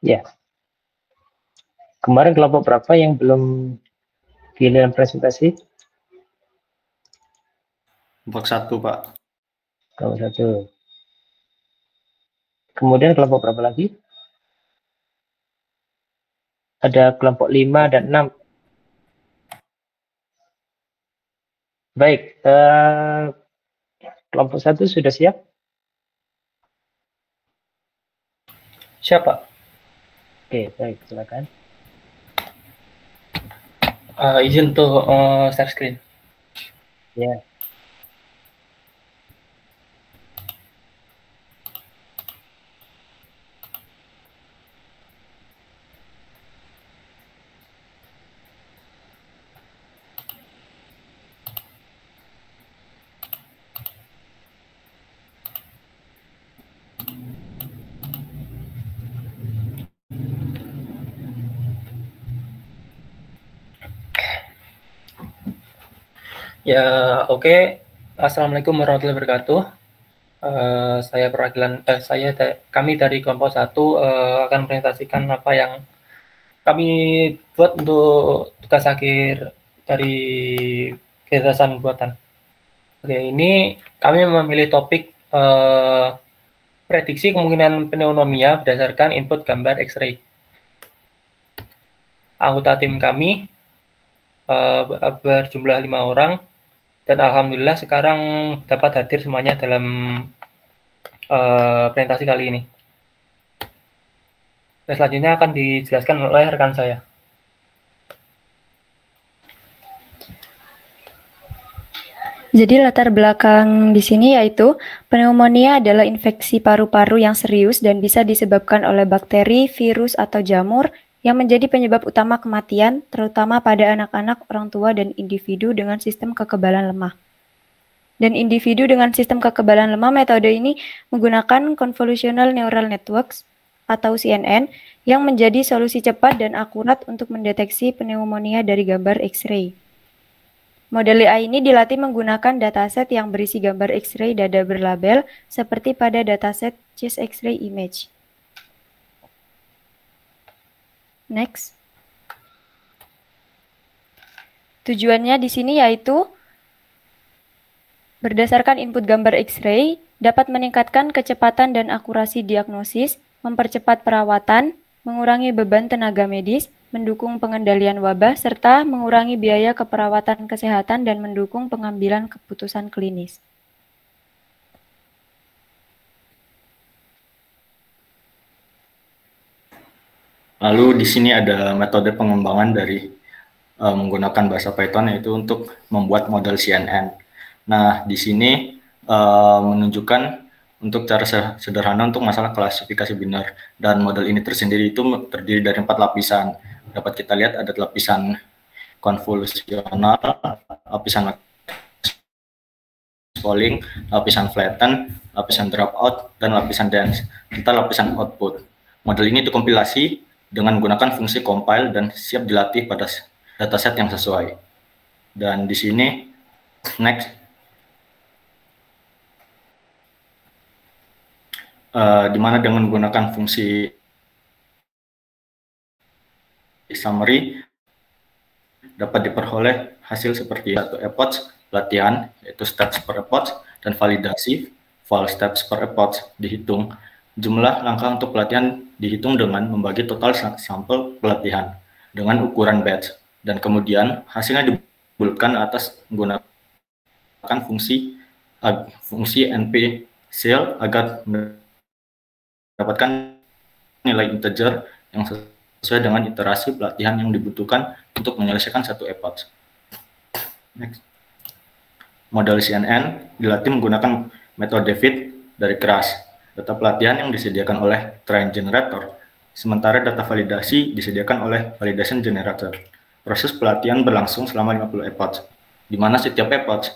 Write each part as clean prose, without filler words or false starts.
Ya. Kemarin kelompok berapa yang belum giliran presentasi? Kelompok 1, Pak. Kelompok 1. Kemudian kelompok berapa lagi? Ada kelompok 5 dan 6. Baik, kelompok 1 sudah siap? Siap, Pak. Oke, baik, silakan. Izin untuk share screen. Ya. Ya, oke. Assalamualaikum warahmatullahi wabarakatuh. Kami dari kelompok 1 akan presentasikan apa yang kami buat untuk tugas akhir dari gagasan buatan. Oke, ini kami memilih topik prediksi kemungkinan pneumonia berdasarkan input gambar X-ray. Anggota tim kami berjumlah 5 orang, dan alhamdulillah sekarang dapat hadir semuanya dalam presentasi kali ini. Dan selanjutnya akan dijelaskan oleh rekan saya. Jadi latar belakang di sini yaitu pneumonia adalah infeksi paru-paru yang serius dan bisa disebabkan oleh bakteri, virus, atau jamur yang menjadi penyebab utama kematian, terutama pada anak-anak, orang tua, dan individu dengan sistem kekebalan lemah. Dan individu dengan sistem kekebalan lemah, metode ini menggunakan convolutional neural networks atau CNN yang menjadi solusi cepat dan akurat untuk mendeteksi pneumonia dari gambar X-ray. Model AI ini dilatih menggunakan dataset yang berisi gambar X-ray dada berlabel seperti pada dataset chest X-ray image. Next. Tujuannya di sini yaitu berdasarkan input gambar X-ray dapat meningkatkan kecepatan dan akurasi diagnosis, mempercepat perawatan, mengurangi beban tenaga medis, mendukung pengendalian wabah, serta mengurangi biaya keperawatan kesehatan dan mendukung pengambilan keputusan klinis. Lalu di sini ada metode pengembangan dari menggunakan bahasa Python, yaitu untuk membuat model CNN. Nah, di sini menunjukkan untuk cara sederhana untuk masalah klasifikasi biner, dan model ini tersendiri itu terdiri dari 4 lapisan. Dapat kita lihat ada lapisan konvolusional, lapisan polling, lapisan flatten, lapisan dropout, dan lapisan dense, serta lapisan output. Model ini dikompilasi dengan menggunakan fungsi compile dan siap dilatih pada dataset yang sesuai. Dan di sini, next, di mana dengan menggunakan fungsi summary dapat diperoleh hasil seperti satu epoch latihan, yaitu steps per epoch, dan validasi file steps per epoch dihitung. Jumlah langkah untuk pelatihan dihitung dengan membagi total sampel pelatihan dengan ukuran batch, dan kemudian hasilnya dibulkan atas menggunakan fungsi NP cell agar mendapatkan nilai integer yang sesuai dengan iterasi pelatihan yang dibutuhkan untuk menyelesaikan satu epoch. Next. Model CNN dilatih menggunakan metode fit dari keras, data pelatihan yang disediakan oleh train generator, sementara data validasi disediakan oleh validation generator. Proses pelatihan berlangsung selama 50 epoch, di mana setiap epoch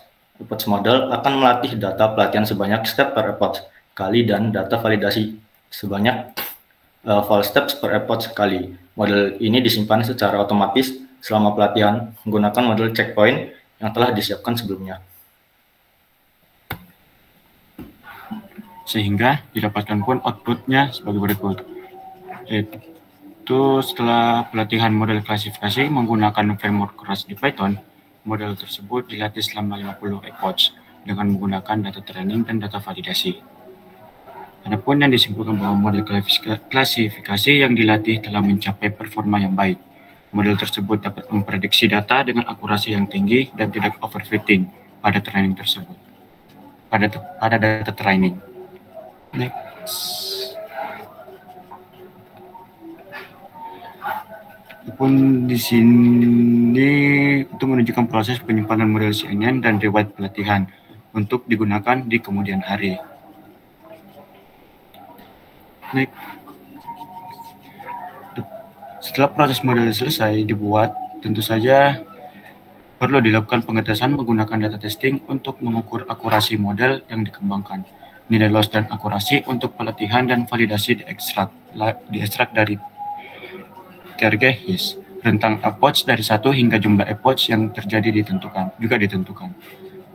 model akan melatih data pelatihan sebanyak step per epoch kali dan data validasi sebanyak file steps per epoch kali. Model ini disimpan secara otomatis selama pelatihan menggunakan model checkpoint yang telah disiapkan sebelumnya. Sehingga didapatkan pun outputnya sebagai berikut. Itu setelah pelatihan model klasifikasi menggunakan framework keras di Python, model tersebut dilatih selama 50 epoch dengan menggunakan data training dan data validasi. Adapun yang disimpulkan bahwa model klasifikasi yang dilatih telah mencapai performa yang baik. Model tersebut dapat memprediksi data dengan akurasi yang tinggi dan tidak overfitting pada training tersebut. Pada data training. Next. Pun di sini untuk menunjukkan proses penyimpanan model CNN dan riwayat pelatihan untuk digunakan di kemudian hari. Next. Setelah proses model selesai dibuat, tentu saja perlu dilakukan pengetesan menggunakan data testing untuk mengukur akurasi model yang dikembangkan. Nilai loss dan akurasi untuk pelatihan dan validasi diekstrak dari TRG-HIS. Rentang epoch dari 1 hingga jumlah epoch yang terjadi juga ditentukan.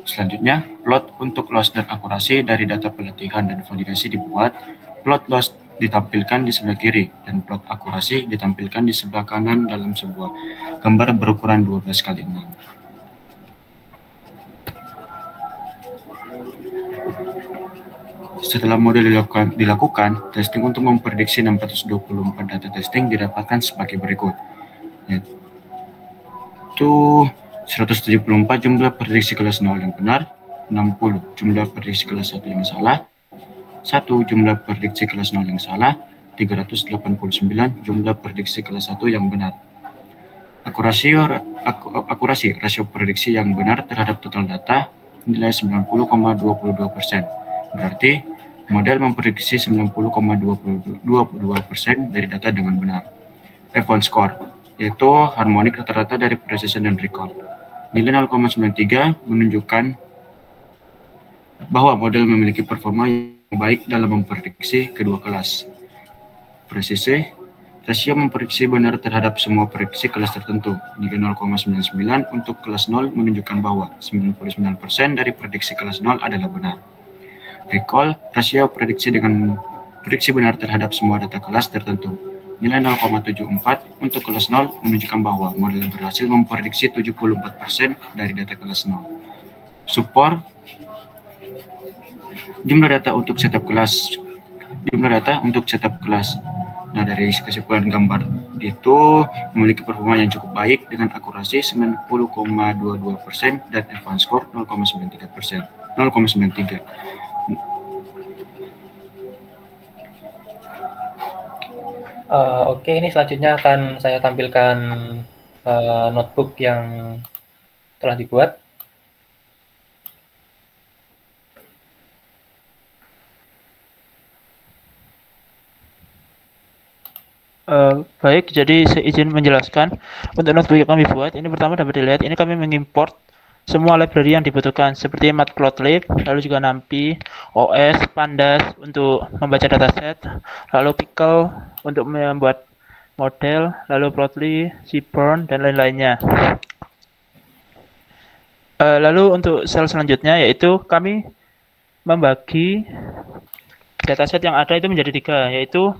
Selanjutnya, plot untuk loss dan akurasi dari data pelatihan dan validasi dibuat. Plot loss ditampilkan di sebelah kiri dan plot akurasi ditampilkan di sebelah kanan dalam sebuah gambar berukuran 12x6. Setelah model dilakukan, testing untuk memprediksi 624 data testing didapatkan sebagai berikut, yaitu 174 jumlah prediksi kelas 0 yang benar, 60 jumlah prediksi kelas 1 yang salah, 1 jumlah prediksi kelas 0 yang salah, 389 jumlah prediksi kelas 1 yang benar. Akurasi rasio prediksi yang benar terhadap total data nilai 90,22%. Berarti model memprediksi 90,22% dari data dengan benar. F1 score, yaitu harmonik rata-rata dari precision dan recall. Nilai 0,93 menunjukkan bahwa model memiliki performa yang baik dalam memprediksi kedua kelas. Presisi, rasio memprediksi benar terhadap semua prediksi kelas tertentu. Nilai 0,99 untuk kelas 0 menunjukkan bahwa 99% dari prediksi kelas 0 adalah benar. Recall, rasio prediksi benar terhadap semua data kelas tertentu. Nilai 0,74 untuk kelas 0 menunjukkan bahwa model berhasil memprediksi 74% dari data kelas 0. Support, jumlah data untuk setup kelas. Nah, dari kesimpulan gambar itu memiliki performa yang cukup baik dengan akurasi 90,22% dan advance score 0,93. Oke, ini selanjutnya akan saya tampilkan notebook yang telah dibuat. Baik, jadi saya izin menjelaskan untuk notebook yang kami buat. Ini pertama dapat dilihat, ini kami mengimport semua library yang dibutuhkan seperti matplotlib, lalu juga NumPy, OS, Pandas untuk membaca dataset, lalu Pickle untuk membuat model, lalu Plotly, Seaborn, dan lain-lainnya. Lalu untuk sel selanjutnya yaitu kami membagi dataset yang ada itu menjadi 3, yaitu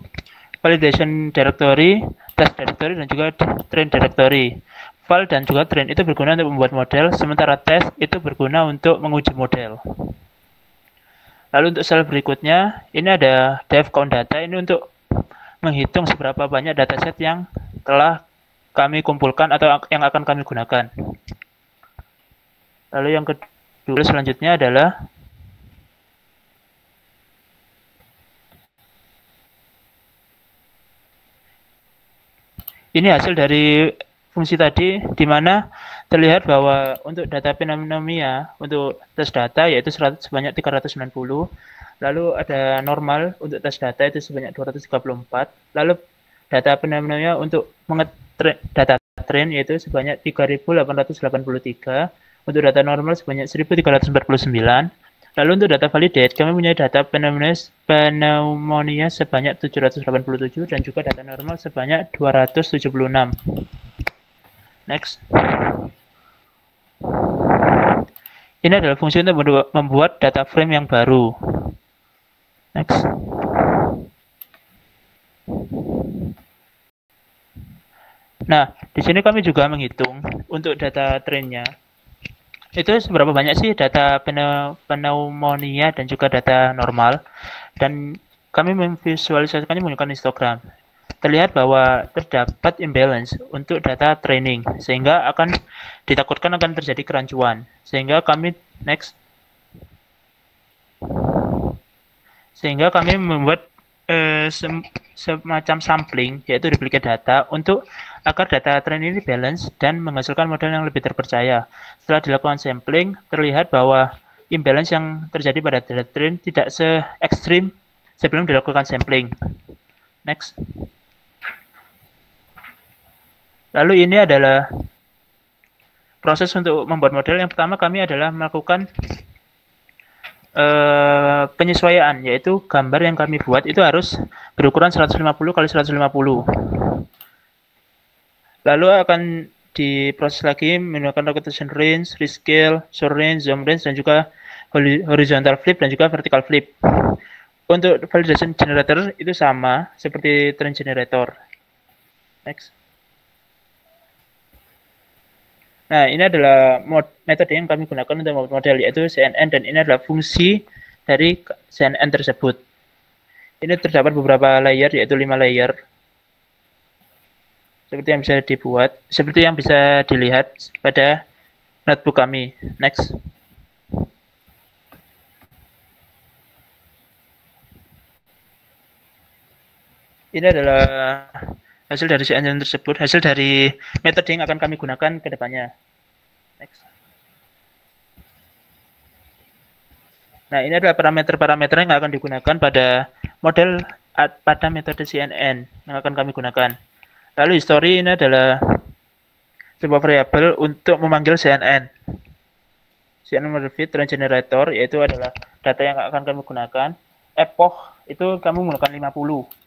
validation directory, test directory, dan juga train directory. Val dan juga train itu berguna untuk membuat model, sementara test itu berguna untuk menguji model. Lalu untuk sel berikutnya, ini ada dev count data, ini untuk menghitung seberapa banyak dataset yang telah kami kumpulkan atau yang akan kami gunakan. Lalu yang kedua selanjutnya adalah ini hasil dari fungsi tadi, di mana terlihat bahwa untuk data fenomena untuk tes data yaitu sebanyak 390, lalu ada normal untuk tes data itu sebanyak 234, lalu data fenomena untuk data train yaitu sebanyak 3.883, untuk data normal sebanyak 1.349, lalu untuk data validate kami punya data pneumonia sebanyak 787 dan juga data normal sebanyak 276. Next. Ini adalah fungsi untuk membuat data frame yang baru. Next. Nah, di sini kami juga menghitung untuk data trainnya. Itu seberapa banyak sih data pneumonia dan juga data normal. Dan kami memvisualisasikannya menggunakan histogram. Terlihat bahwa terdapat imbalance untuk data training, sehingga akan ditakutkan akan terjadi kerancuan. Sehingga kami membuat semacam sampling, yaitu duplicate data, untuk agar data training ini balance dan menghasilkan model yang lebih terpercaya. Setelah dilakukan sampling, terlihat bahwa imbalance yang terjadi pada data train tidak se-ekstrim sebelum dilakukan sampling. Next. Lalu ini adalah proses untuk membuat model. Yang pertama kami adalah melakukan penyesuaian, yaitu gambar yang kami buat itu harus berukuran 150 kali 150. Lalu akan diproses lagi menggunakan rotation range, rescale, short range, zoom range, dan juga horizontal flip dan juga vertical flip. Untuk validation generator itu sama seperti train generator. Next. Nah, ini adalah metode yang kami gunakan untuk membuat model, yaitu CNN, dan ini adalah fungsi dari CNN tersebut. Ini terdapat beberapa layer, yaitu 5 layer. Seperti yang bisa dilihat pada notebook kami. Next. Ini adalah hasil dari CNN tersebut, hasil dari metode yang akan kami gunakan ke depannya. Next. Nah, ini adalah parameter-parameter yang akan digunakan pada model pada metode CNN yang akan kami gunakan. Lalu history ini adalah sebuah variabel untuk memanggil CNN. CNN model fit train generator, yaitu adalah data yang akan kami gunakan. Epoch itu kami menggunakan 50.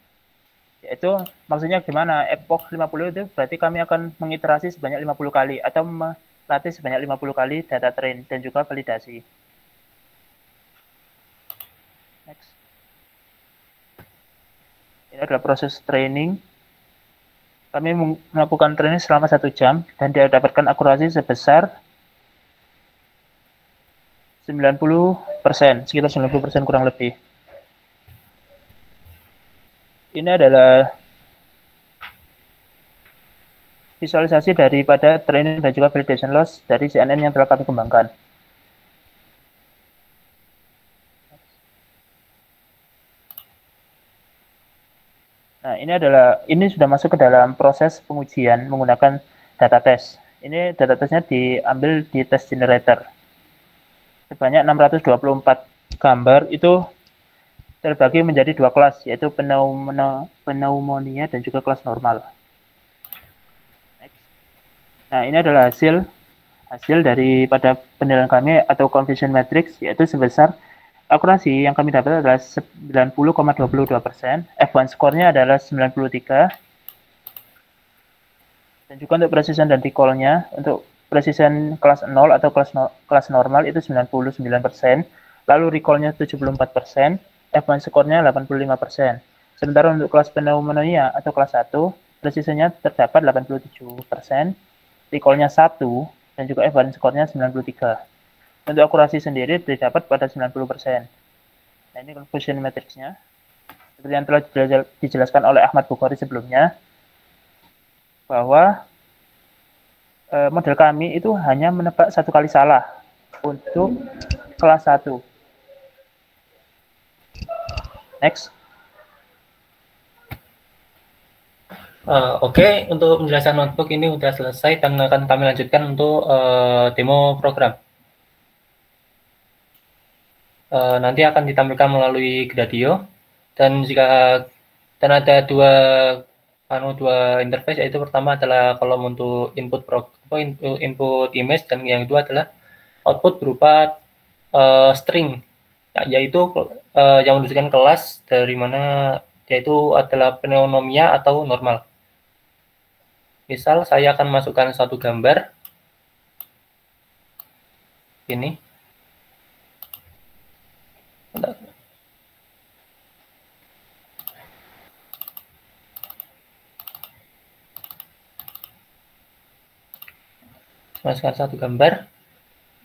Yaitu maksudnya gimana? Epoch 50 itu berarti kami akan mengiterasi sebanyak 50 kali atau melatih sebanyak 50 kali data train dan juga validasi. Next. Ini adalah proses training. Kami melakukan training selama 1 jam dan didapatkan akurasi sebesar 90%, sekitar 90% kurang lebih. Ini adalah visualisasi daripada training dan juga validation loss dari CNN yang telah kami kembangkan. Nah, ini sudah masuk ke dalam proses pengujian menggunakan data test. Ini data testnya diambil di test generator. Sebanyak 624 gambar itu terbagi menjadi 2 kelas, yaitu pneumonia dan juga kelas normal. Nah, ini adalah hasil daripada penilaian kami atau confusion matrix, yaitu sebesar akurasi yang kami dapat adalah 90,22%, F1 score-nya adalah 93, dan juga untuk precision dan recall-nya, untuk precision kelas 0 atau kelas normal itu 99%, lalu recall-nya 74%, F1 score-nya 85%. Sementara untuk kelas pneumonia atau kelas 1, precision-nya terdapat 87%, recall-nya 1, dan juga F1 score-nya 93. Untuk akurasi sendiri didapat pada 90%. Nah, ini confusion matrix-nya. Seperti yang telah dijelaskan oleh Ahmad Bukhari sebelumnya, bahwa model kami itu hanya menebak 1 kali salah untuk kelas 1. Next. Oke, untuk penjelasan notebook ini sudah selesai dan akan kami lanjutkan untuk demo program. Nanti akan ditampilkan melalui Gradio, dan ada dua interface, yaitu pertama adalah kolom untuk input image, dan yang kedua adalah output berupa string, yaitu yang menunjukkan kelas dari mana, yaitu adalah pneumonia atau normal. Misal saya akan masukkan satu gambar ini. masukkan satu gambar,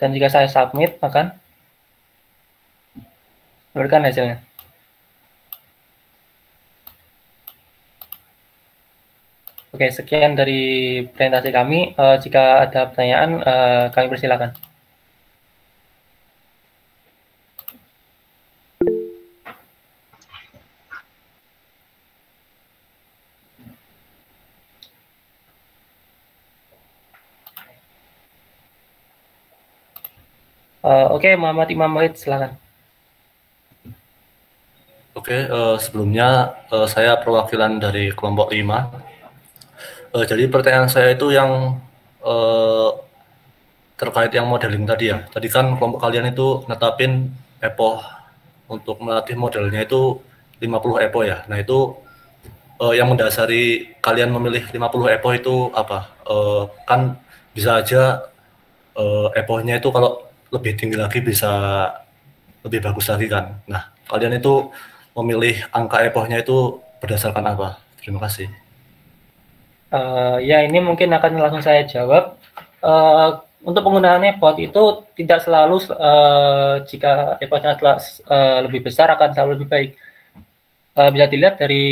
dan jika saya submit, maka keluarkan hasilnya. Oke, sekian dari presentasi kami. Jika ada pertanyaan, kami persilakan. Oke, Muhammad Imam Wahid, silakan. Oke, sebelumnya saya perwakilan dari kelompok 5. Jadi pertanyaan saya itu yang terkait yang modeling tadi ya. Tadi kan kelompok kalian itu netapin epoch untuk melatih modelnya itu 50 epoch ya. Nah itu yang mendasari kalian memilih 50 epoch itu apa? Kan bisa aja epochnya itu kalau lebih tinggi lagi bisa lebih bagus lagi kan. Nah kalian itu memilih angka epochnya itu berdasarkan apa? Terima kasih. Ya, ini mungkin akan langsung saya jawab. Untuk penggunaan epoch itu tidak selalu jika epochnya lebih besar akan selalu lebih baik. Bisa dilihat dari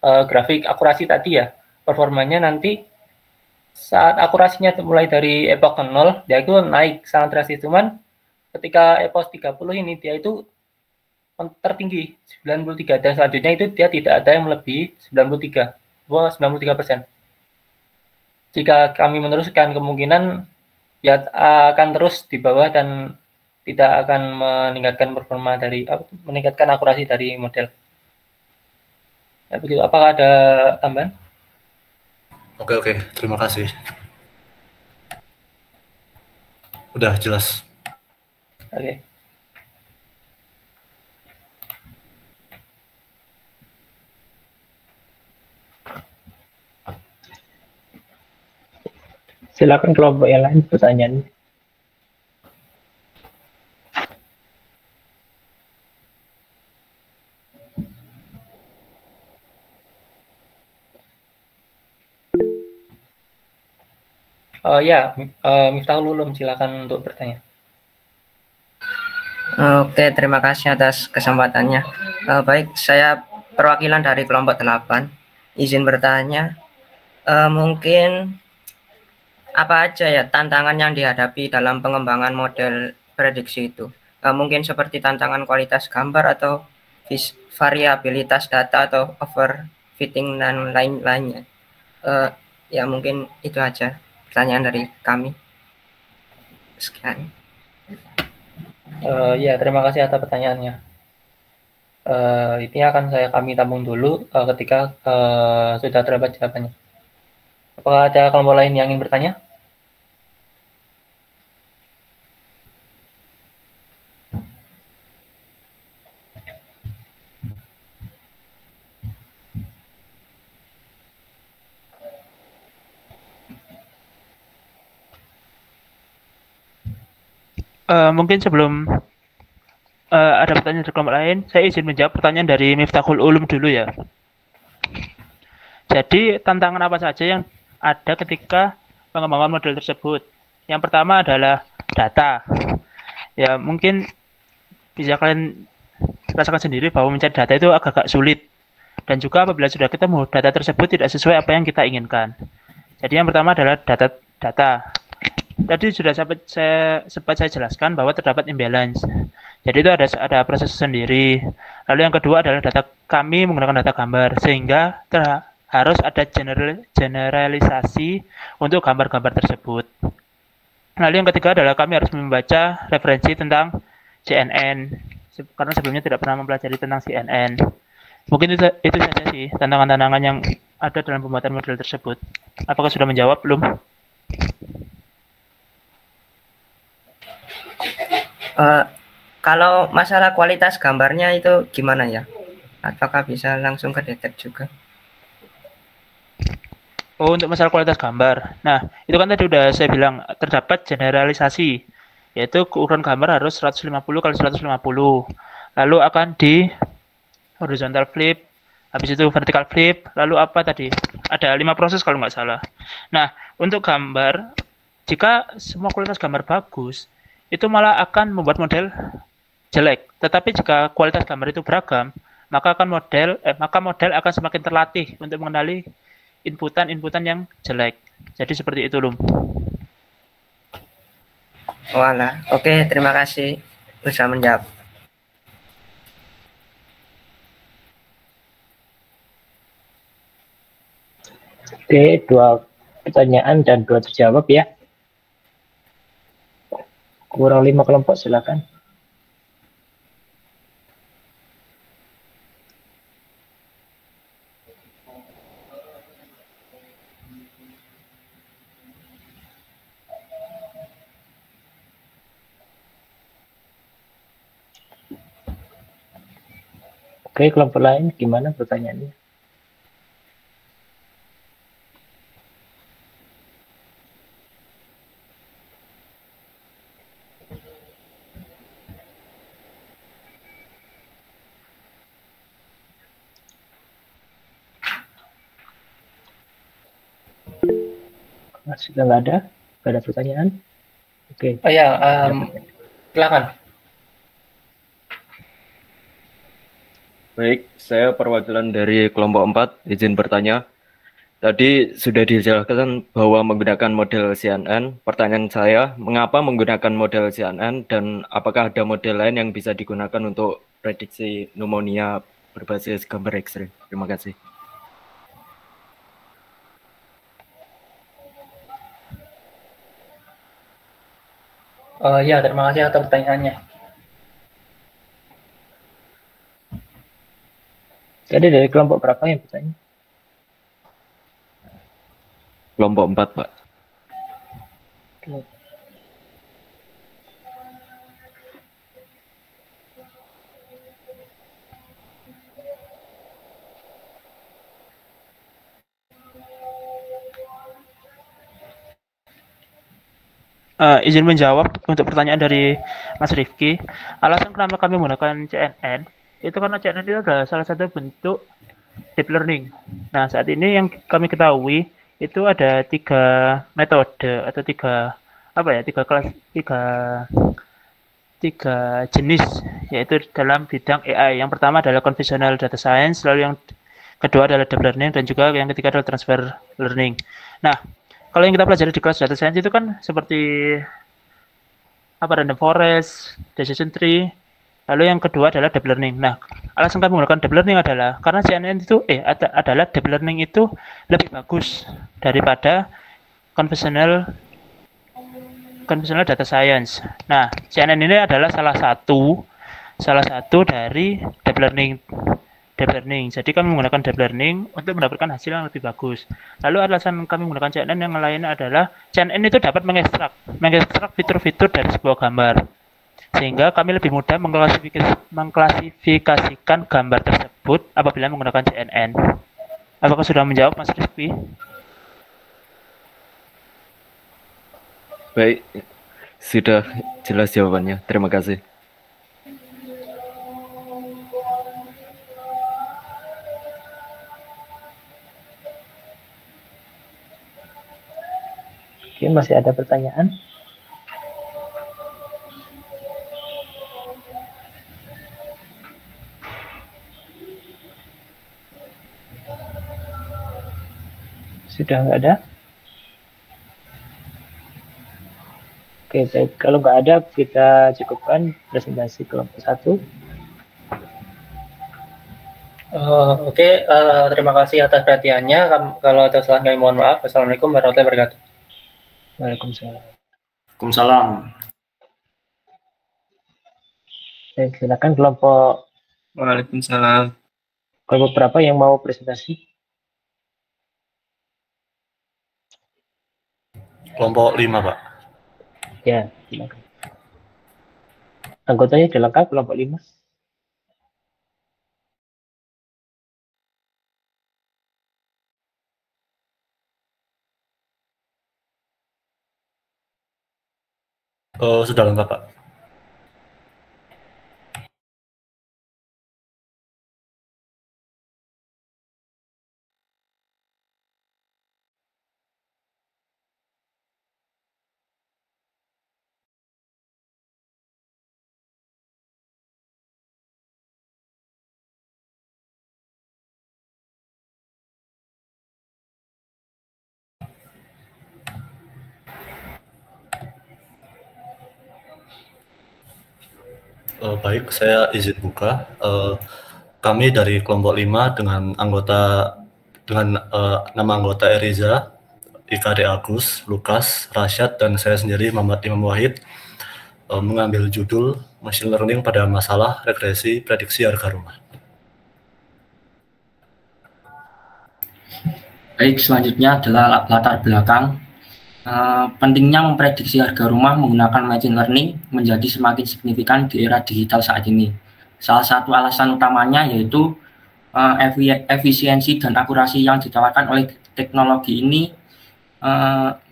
grafik akurasi tadi ya, performanya nanti saat akurasinya mulai dari epoch 0, dia itu naik sangat drastis. Cuman ketika epoch 30 ini dia itu tertinggi 93, dan selanjutnya itu dia tidak ada yang melebihi 93%. Jika kami meneruskan, kemungkinan ya akan terus di bawah dan tidak akan meningkatkan performa dari meningkatkan akurasi dari model. Ya, begitu. Apakah ada tambahan? Oke, terima kasih. Udah jelas. Oke. Silakan kelompok yang lain pertanyaan. Ya, Miftahul Ulum, silakan untuk bertanya. Oke, terima kasih atas kesempatannya. Baik, saya perwakilan dari kelompok 8. Izin bertanya, mungkin apa aja ya tantangan yang dihadapi dalam pengembangan model prediksi itu? Mungkin seperti tantangan kualitas gambar atau variabilitas data atau overfitting dan lain-lainnya. Ya mungkin itu aja pertanyaan dari kami. Sekian. Ya, terima kasih atas pertanyaannya. Ini akan kami tampung dulu ketika sudah terdapat jawabannya. Apakah ada kelompok lain yang ingin bertanya? Mungkin sebelum ada pertanyaan dari kelompok lain, saya izin menjawab pertanyaan dari Miftahul Ulum dulu ya. Jadi tantangan apa saja yang ada ketika pengembangan model tersebut? Yang pertama adalah data. Ya mungkin bisa kalian rasakan sendiri bahwa mencari data itu agak sulit. Dan juga apabila sudah ketemu, data tersebut tidak sesuai apa yang kita inginkan. Jadi yang pertama adalah data. Tadi sudah sempat saya jelaskan bahwa terdapat imbalance. Jadi itu ada proses sendiri. Lalu yang kedua adalah kami menggunakan data gambar, sehingga harus ada generalisasi untuk gambar-gambar tersebut. Lalu yang ketiga adalah kami harus membaca referensi tentang CNN, karena sebelumnya tidak pernah mempelajari tentang CNN. Mungkin itu saja sih tantangan-tantangan yang ada dalam pembuatan model tersebut. Apakah sudah menjawab belum? Kalau masalah kualitas gambarnya itu gimana ya? Apakah bisa langsung kedetek juga? Oh, untuk masalah kualitas gambar. Nah, itu kan tadi udah saya bilang terdapat generalisasi, yaitu ukuran gambar harus 150 kali 150. Lalu akan di horizontal flip habis itu vertical flip, lalu apa tadi? Ada 5 proses kalau nggak salah. Nah, untuk gambar, jika semua kualitas gambar bagus, itu malah akan membuat model jelek. Tetapi jika kualitas gambar itu beragam, maka model akan semakin terlatih untuk mengenali inputan yang jelek. Jadi seperti itu, Lum. Walah, oke, terima kasih bisa menjawab. Oke, 2 pertanyaan dan 2 terjawab ya. Kurang 5 kelompok, silakan. Oke, kelompok lain gimana pertanyaannya? Sudah nggak ada? Nggak ada pertanyaan? Oke. Oh ya, silakan. Baik, saya perwakilan dari kelompok 4, izin bertanya. Tadi sudah dijelaskan bahwa menggunakan model CNN. Pertanyaan saya, mengapa menggunakan model CNN dan apakah ada model lain yang bisa digunakan untuk prediksi pneumonia berbasis gambar X-ray? Terima kasih. Ya, terima kasih atas pertanyaannya. Tadi dari kelompok berapa yang bertanya? Kelompok 4, Pak. Oke. Izin menjawab untuk pertanyaan dari Mas Rifki. Alasan kenapa kami menggunakan CNN itu karena CNN itu adalah salah satu bentuk deep learning. Nah, saat ini yang kami ketahui itu ada 3 metode atau 3 jenis, yaitu dalam bidang AI. Yang pertama adalah conventional data science, lalu yang kedua adalah deep learning, dan juga yang ketiga adalah transfer learning. Nah, kalau yang kita pelajari di kelas data science itu kan seperti random forest, decision tree, lalu yang kedua adalah deep learning. Nah, alasan kami menggunakan deep learning adalah karena CNN itu adalah deep learning itu lebih bagus daripada conventional data science. Nah, CNN ini adalah salah satu dari deep learning. Jadi kami menggunakan deep learning untuk mendapatkan hasil yang lebih bagus. Lalu alasan kami menggunakan CNN yang lain adalah CNN itu dapat mengekstrak fitur-fitur dari sebuah gambar, sehingga kami lebih mudah mengklasifikasikan gambar tersebut apabila menggunakan CNN. Apakah sudah menjawab, Mas Rizky? Baik, sudah jelas jawabannya. Terima kasih. Oke, masih ada pertanyaan? Sudah nggak ada? Oke, baik. Kalau nggak ada, kita cukupkan presentasi kelompok 1. Oke, terima kasih atas perhatiannya. Kalau ada kesalahan kami mohon maaf. Wassalamualaikum warahmatullahi wabarakatuh. Waalaikumsalam. Waalaikumsalam. Baik, silakan kelompok Waalaikumsalam. berapa yang mau presentasi? Kelompok 5, Pak. Ya, silakan. Anggotanya sudah lengkap kelompok 5? Sudah lengkap, Pak. Baik, saya izin buka. Kami dari kelompok 5 dengan nama anggota Eriza, IKD Agus, Lukas, Rasyad, dan saya sendiri Muhammad Imam Wahid mengambil judul Machine Learning pada masalah regresi prediksi harga rumah. Baik, selanjutnya adalah latar belakang. Pentingnya memprediksi harga rumah menggunakan machine learning menjadi semakin signifikan di era digital saat ini. Salah satu alasan utamanya yaitu efisiensi dan akurasi yang ditawarkan oleh teknologi ini.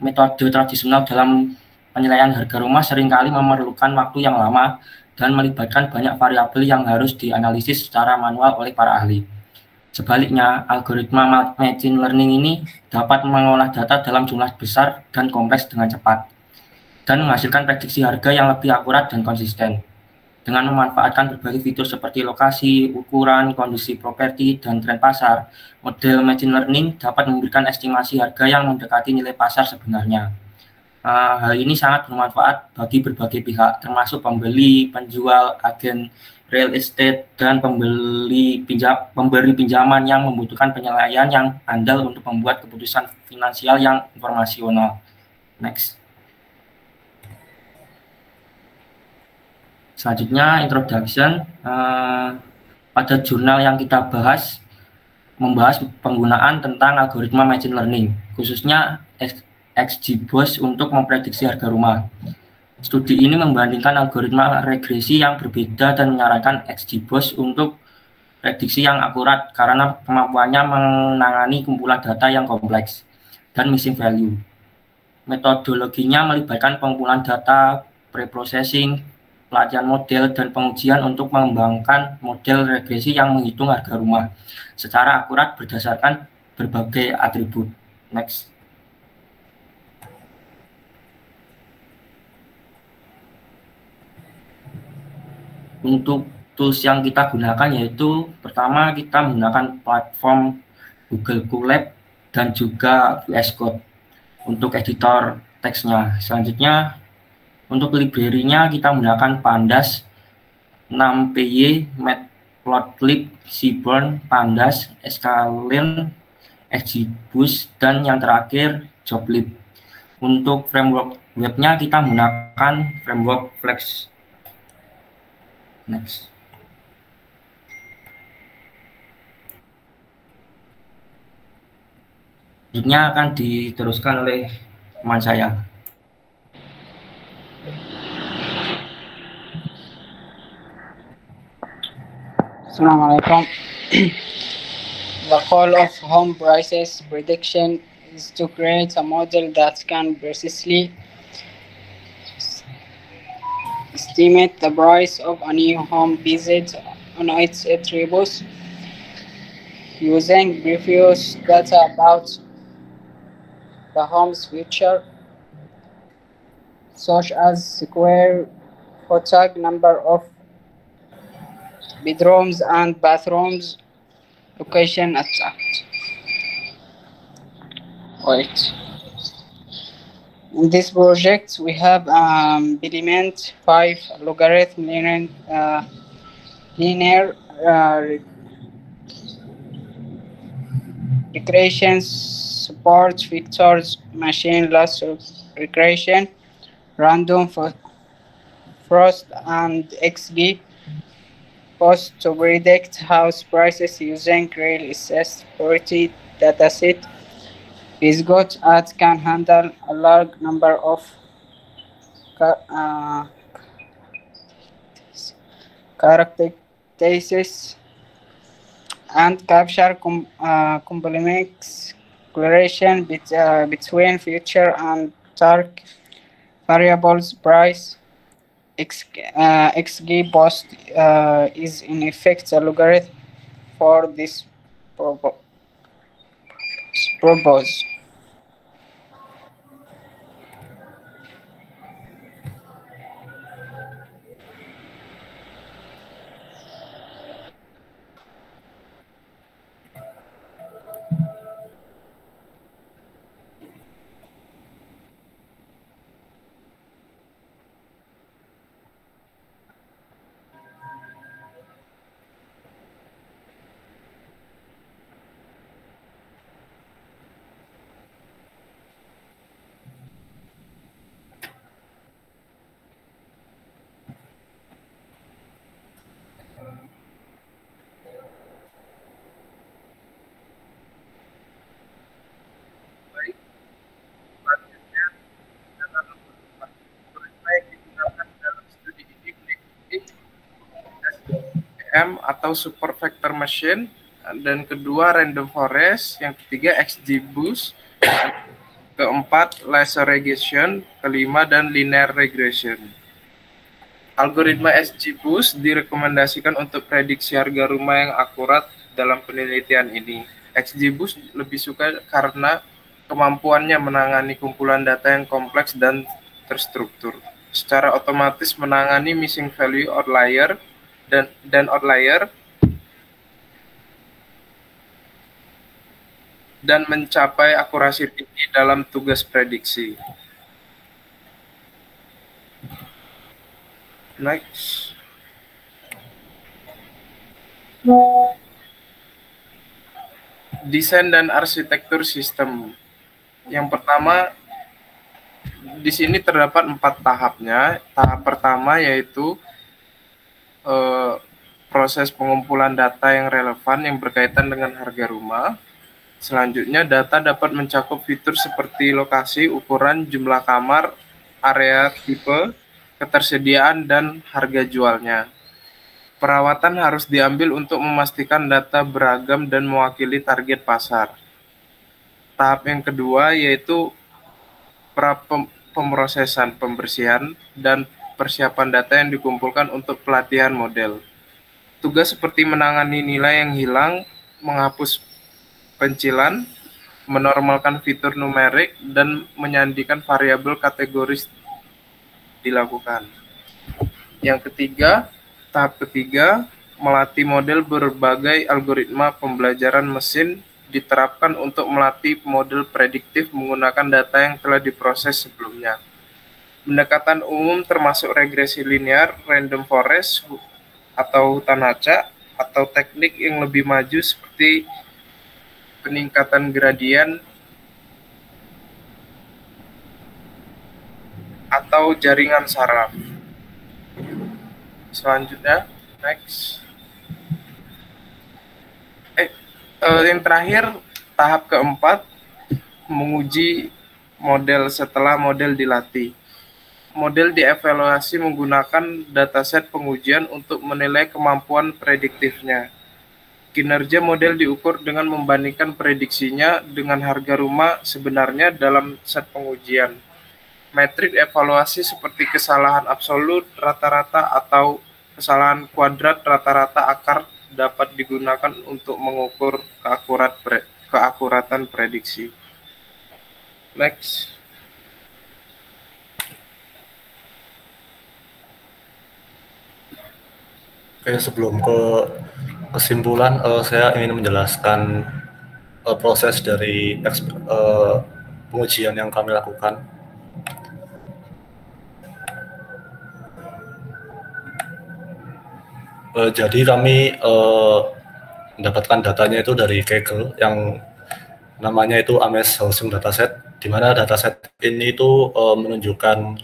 Metode tradisional dalam penilaian harga rumah seringkali memerlukan waktu yang lama dan melibatkan banyak variabel yang harus dianalisis secara manual oleh para ahli. Sebaliknya, algoritma machine learning ini dapat mengolah data dalam jumlah besar dan kompleks dengan cepat, dan menghasilkan prediksi harga yang lebih akurat dan konsisten. Dengan memanfaatkan berbagai fitur seperti lokasi, ukuran, kondisi properti, dan tren pasar, model machine learning dapat memberikan estimasi harga yang mendekati nilai pasar sebenarnya. Hal ini sangat bermanfaat bagi berbagai pihak, termasuk pembeli, penjual, agen real estate, dan pemberi pinjaman yang membutuhkan penilaian yang andal untuk membuat keputusan finansial yang informasional. Next. Selanjutnya, introduction. Pada jurnal yang kita bahas, membahas penggunaan tentang algoritma machine learning, khususnya XGBoost untuk memprediksi harga rumah. Studi ini membandingkan algoritma regresi yang berbeda dan menyarankan XGBoost untuk prediksi yang akurat karena kemampuannya menangani kumpulan data yang kompleks dan missing value. Metodologinya melibatkan pengumpulan data, preprocessing, pelatihan model, dan pengujian untuk mengembangkan model regresi yang menghitung harga rumah secara akurat berdasarkan berbagai atribut. Next. Untuk tools yang kita gunakan yaitu pertama kita menggunakan platform Google Colab dan juga VS Code untuk editor teksnya. Selanjutnya untuk library-nya kita menggunakan Pandas, 6PY, Matplotlib, Seaborn, Pandas, Scalene, XGBoost, dan yang terakhir Joblib. Untuk framework webnya kita menggunakan framework Flex. Next. Selanjutnya akan diteruskan oleh teman saya. Assalamualaikum. The goal of home prices prediction is to create a model that can precisely estimate the price of a new home based on its attributes using previous data about the home's feature, such as square footage, number of bedrooms and bathrooms, location, etc. In this project, we have implement 5 logarithm linear regression support features, machine loss regression, random forest, and XGBoost to predict house prices using real estate property dataset. VSCOT can handle a large number of characteristics and capture complex correlation between future and target variables. Price XGBoost is in effect a logarithm for this purpose. SVM atau Super Vector Machine, dan kedua Random Forest, yang ketiga XGBoost, keempat Laser Regression, kelima dan Linear Regression. Algoritma XGBoost direkomendasikan untuk prediksi harga rumah yang akurat dalam penelitian ini. XGBoost lebih suka karena kemampuannya menangani kumpulan data yang kompleks dan terstruktur. Secara otomatis menangani missing value outlier dan outlier dan mencapai akurasi tinggi dalam tugas prediksi. Next. Desain dan arsitektur sistem. Yang pertama, di sini terdapat 4 tahapnya. Tahap pertama yaitu proses pengumpulan data yang relevan yang berkaitan dengan harga rumah. Selanjutnya, data dapat mencakup fitur seperti lokasi, ukuran, jumlah kamar, area tipe, ketersediaan, dan harga jualnya. Perawatan harus diambil untuk memastikan data beragam dan mewakili target pasar. Tahap yang kedua yaitu pemrosesan, pembersihan, dan persiapan data yang dikumpulkan untuk pelatihan model. Tugas seperti menangani nilai yang hilang, menghapus pencilan, menormalkan fitur numerik, dan menyandikan variabel kategoris dilakukan. Yang ketiga, tahap ketiga, melatih model berbagai algoritma pembelajaran mesin diterapkan untuk melatih model prediktif menggunakan data yang telah diproses sebelumnya. Pendekatan umum termasuk regresi linear, random forest, atau hutan acak, atau teknik yang lebih maju seperti peningkatan gradien atau jaringan saraf. Selanjutnya, next. Yang terakhir, tahap keempat, menguji model setelah model dilatih. Model dievaluasi menggunakan dataset pengujian untuk menilai kemampuan prediktifnya. Kinerja model diukur dengan membandingkan prediksinya dengan harga rumah sebenarnya dalam set pengujian. Metrik evaluasi seperti kesalahan absolut rata-rata atau kesalahan kuadrat rata-rata akar dapat digunakan untuk mengukur keakuratan prediksi. Next. Oke, sebelum ke kesimpulan, saya ingin menjelaskan proses dari pengujian yang kami lakukan. Jadi kami mendapatkan datanya itu dari Kaggle yang namanya itu Ames Housing Dataset, di mana dataset ini itu menunjukkan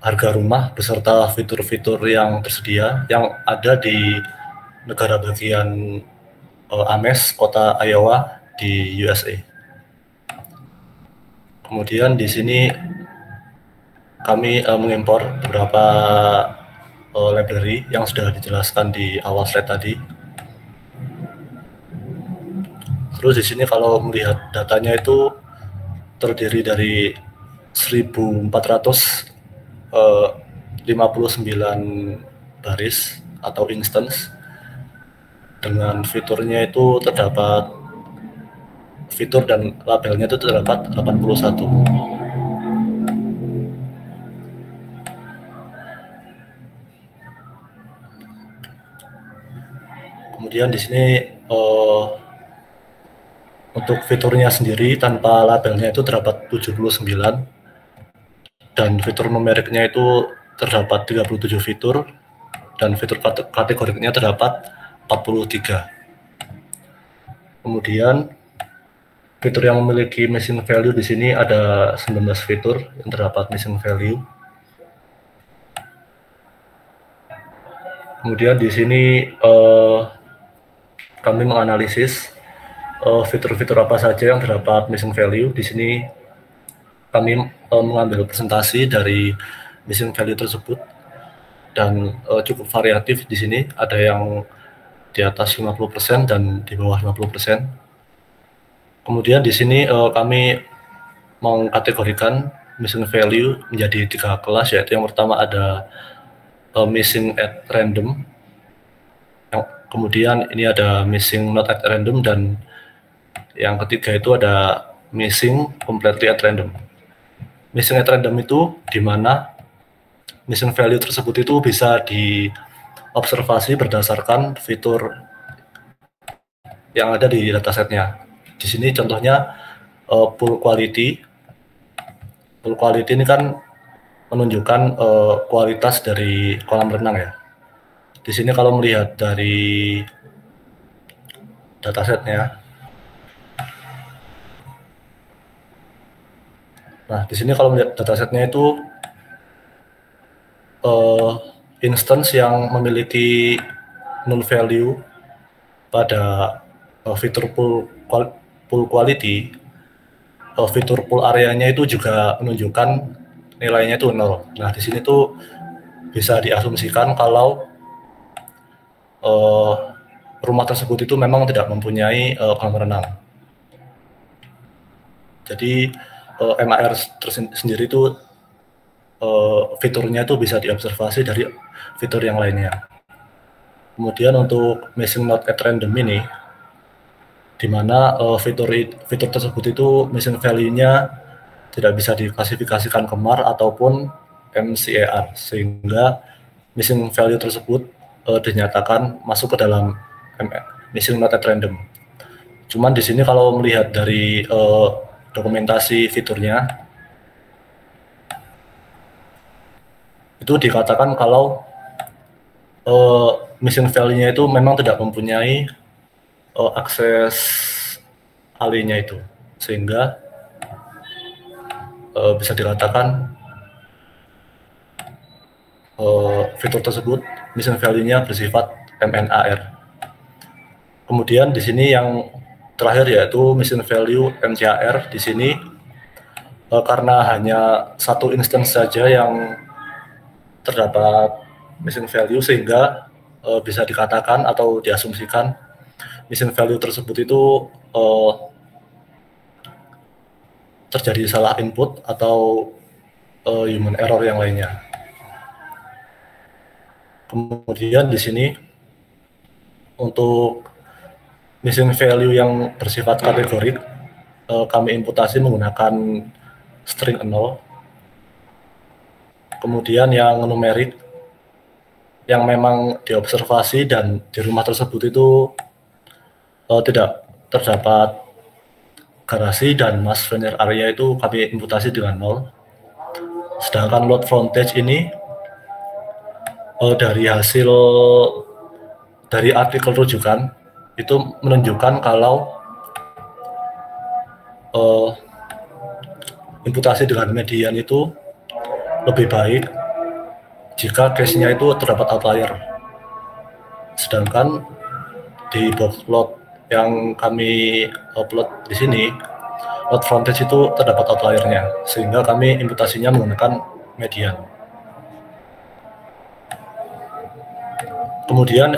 harga rumah beserta fitur-fitur yang tersedia yang ada di negara bagian Ames, kota Iowa di USA. Kemudian di sini kami mengimpor beberapa library yang sudah dijelaskan di awal slide tadi. Terus di sini kalau melihat datanya itu terdiri dari 1459 baris atau instance. Dengan fiturnya itu terdapat fitur dan labelnya itu terdapat 81. Kemudian di sini untuk fiturnya sendiri tanpa labelnya itu terdapat 79 dan fitur numeriknya itu terdapat 37 fitur dan fitur kategoriknya terdapat 43. Kemudian fitur yang memiliki missing value di sini ada 19 fitur yang terdapat missing value. Kemudian di sini kami menganalisis fitur-fitur apa saja yang terdapat missing value. Di sini kami mengambil presentasi dari missing value tersebut. dan cukup variatif di sini. Ada yang di atas 50% dan di bawah 50%. Kemudian di sini kami mengkategorikan missing value menjadi 3 kelas, yaitu yang pertama ada missing at random, kemudian ini ada missing not at random, dan yang ketiga itu ada missing completely at random. Missing at random itu di mana missing value tersebut itu bisa diobservasi berdasarkan fitur yang ada di datasetnya. Di sini contohnya pool quality. Pool quality ini kan menunjukkan kualitas dari kolam renang ya. Di sini kalau melihat dari datasetnya, nah di sini kalau melihat datasetnya itu instance yang memiliki null value pada fitur pool quality, fitur pool areanya itu juga menunjukkan nilainya itu 0. Nah, di sini tuh bisa diasumsikan kalau rumah tersebut itu memang tidak mempunyai kolam renang. Jadi MAR sendiri itu fiturnya itu bisa diobservasi dari fitur yang lainnya. Kemudian untuk missing not at random ini, di mana fitur tersebut itu missing value-nya tidak bisa diklasifikasikan ke MAR ataupun MCAR, sehingga missing value tersebut dinyatakan masuk ke dalam missing not at random. Cuman di sini kalau melihat dari dokumentasi fiturnya, itu dikatakan kalau missing value-nya itu memang tidak mempunyai akses alinya itu, sehingga bisa dikatakan fitur tersebut missing value-nya bersifat MNAR. Kemudian di sini yang terakhir yaitu missing value MCAR. Di sini karena hanya satu instance saja yang terdapat missing value, sehingga bisa dikatakan atau diasumsikan missing value tersebut itu terjadi salah input atau human error yang lainnya. Kemudian di sini untuk missing value yang bersifat kategorik, kami imputasi menggunakan string 0. Kemudian yang numerik, yang memang diobservasi dan di rumah tersebut itu tidak terdapat garasi dan mass venir area, itu kami imputasi dengan 0. Sedangkan load frontage ini dari hasil dari artikel rujukan itu menunjukkan kalau imputasi dengan median itu lebih baik jika case-nya itu terdapat outlier. Sedangkan di box load yang kami upload di sini, load frontage itu terdapat outliernya, sehingga kami imputasinya menggunakan median. Kemudian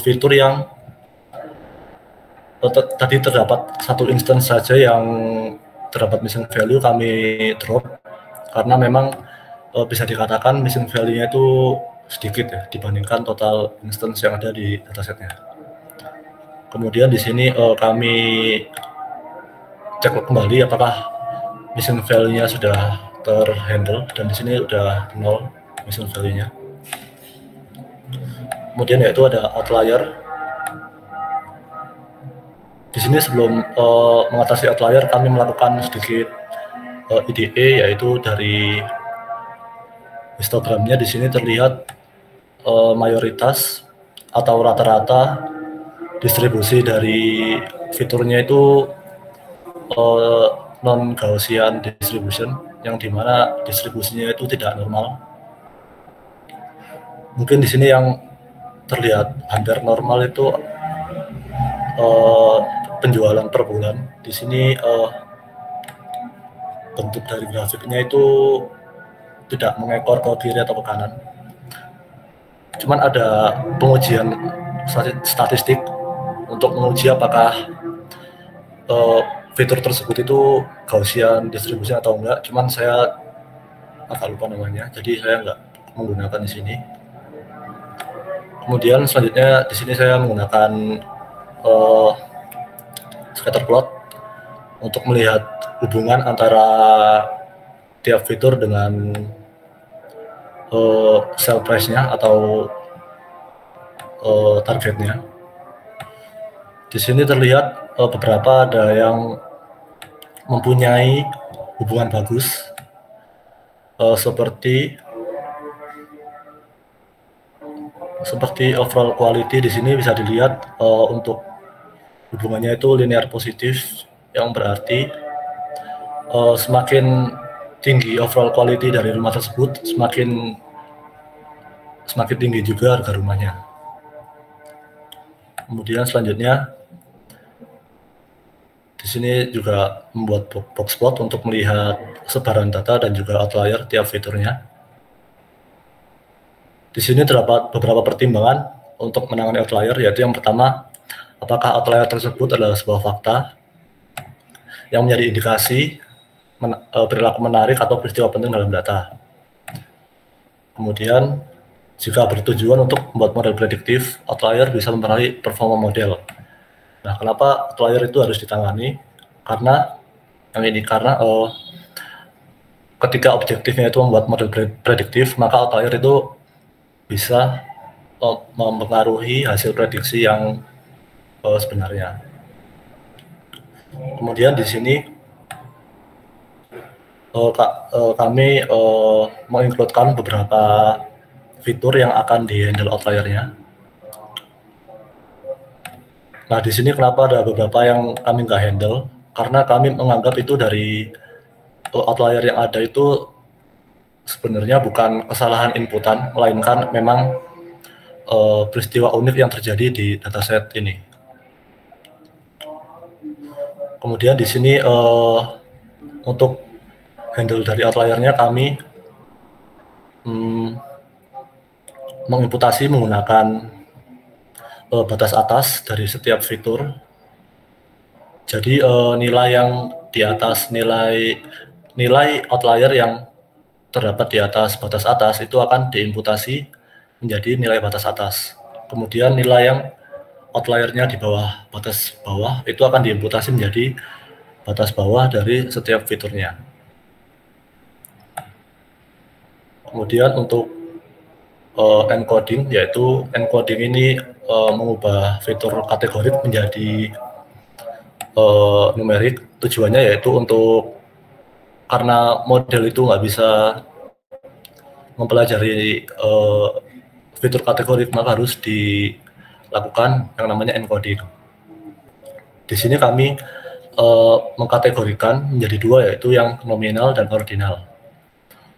fitur yang tadi terdapat satu instance saja yang terdapat missing value, kami drop karena memang bisa dikatakan missing value-nya itu sedikit ya dibandingkan total instance yang ada di datasetnya. Kemudian di sini kami cek kembali apakah missing value-nya sudah terhandle, dan di sini sudah 0 missing value-nya. Kemudian yaitu ada outlier. Di sini sebelum mengatasi outlier, kami melakukan sedikit IDE, yaitu dari histogramnya di sini terlihat mayoritas atau rata-rata distribusi dari fiturnya itu non-Gaussian distribution, yang dimana distribusinya itu tidak normal. Mungkin di sini yang terlihat hampir normal itu penjualan per bulan. Di sini bentuk dari grafiknya itu tidak mengekor ke kiri atau ke kanan. Cuman ada pengujian statistik untuk menguji apakah fitur tersebut itu Gaussian distribution atau enggak. Cuman saya agak lupa namanya, jadi saya enggak menggunakan di sini. Kemudian selanjutnya di sini saya menggunakan scatter plot untuk melihat hubungan antara tiap fitur dengan sell price-nya atau targetnya. Di sini terlihat beberapa ada yang mempunyai hubungan bagus, seperti overall quality. Di sini bisa dilihat untuk hubungannya itu linear positif, yang berarti semakin tinggi overall quality dari rumah tersebut, semakin tinggi juga harga rumahnya. Kemudian selanjutnya di sini juga membuat box plot untuk melihat sebaran data dan juga outlier tiap fiturnya. Di sini terdapat beberapa pertimbangan untuk menangani outlier, yaitu yang pertama, apakah outlier tersebut adalah sebuah fakta yang menjadi indikasi perilaku menarik atau peristiwa penting dalam data. Kemudian, jika bertujuan untuk membuat model prediktif, outlier bisa mempengaruhi performa model. Nah, kenapa outlier itu harus ditangani? Karena ketika objektifnya itu membuat model prediktif, maka outlier itu bisa mempengaruhi hasil prediksi yang sebenarnya. Kemudian di sini kami mengincludekan beberapa fitur yang akan di-handle outliernya. Nah, di sini kenapa ada beberapa yang kami nggak handle? Karena kami menganggap itu dari outlier yang ada itu sebenarnya bukan kesalahan inputan, melainkan memang peristiwa unik yang terjadi di dataset ini. Kemudian di sini untuk handle dari outliernya kami mengimputasi menggunakan batas atas dari setiap fitur. Jadi nilai yang di atas nilai outlier yang terdapat di atas batas atas itu akan diimputasi menjadi nilai batas atas. Kemudian nilai yang outliernya di bawah batas bawah itu akan diimputasi menjadi batas bawah dari setiap fiturnya. Kemudian untuk encoding, yaitu encoding ini mengubah fitur kategorik menjadi numerik. Tujuannya yaitu untuk, karena model itu nggak bisa mempelajari fitur kategorik, maka harus dilakukan yang namanya encoding. Di sini kami mengkategorikan menjadi dua, yaitu yang nominal dan ordinal.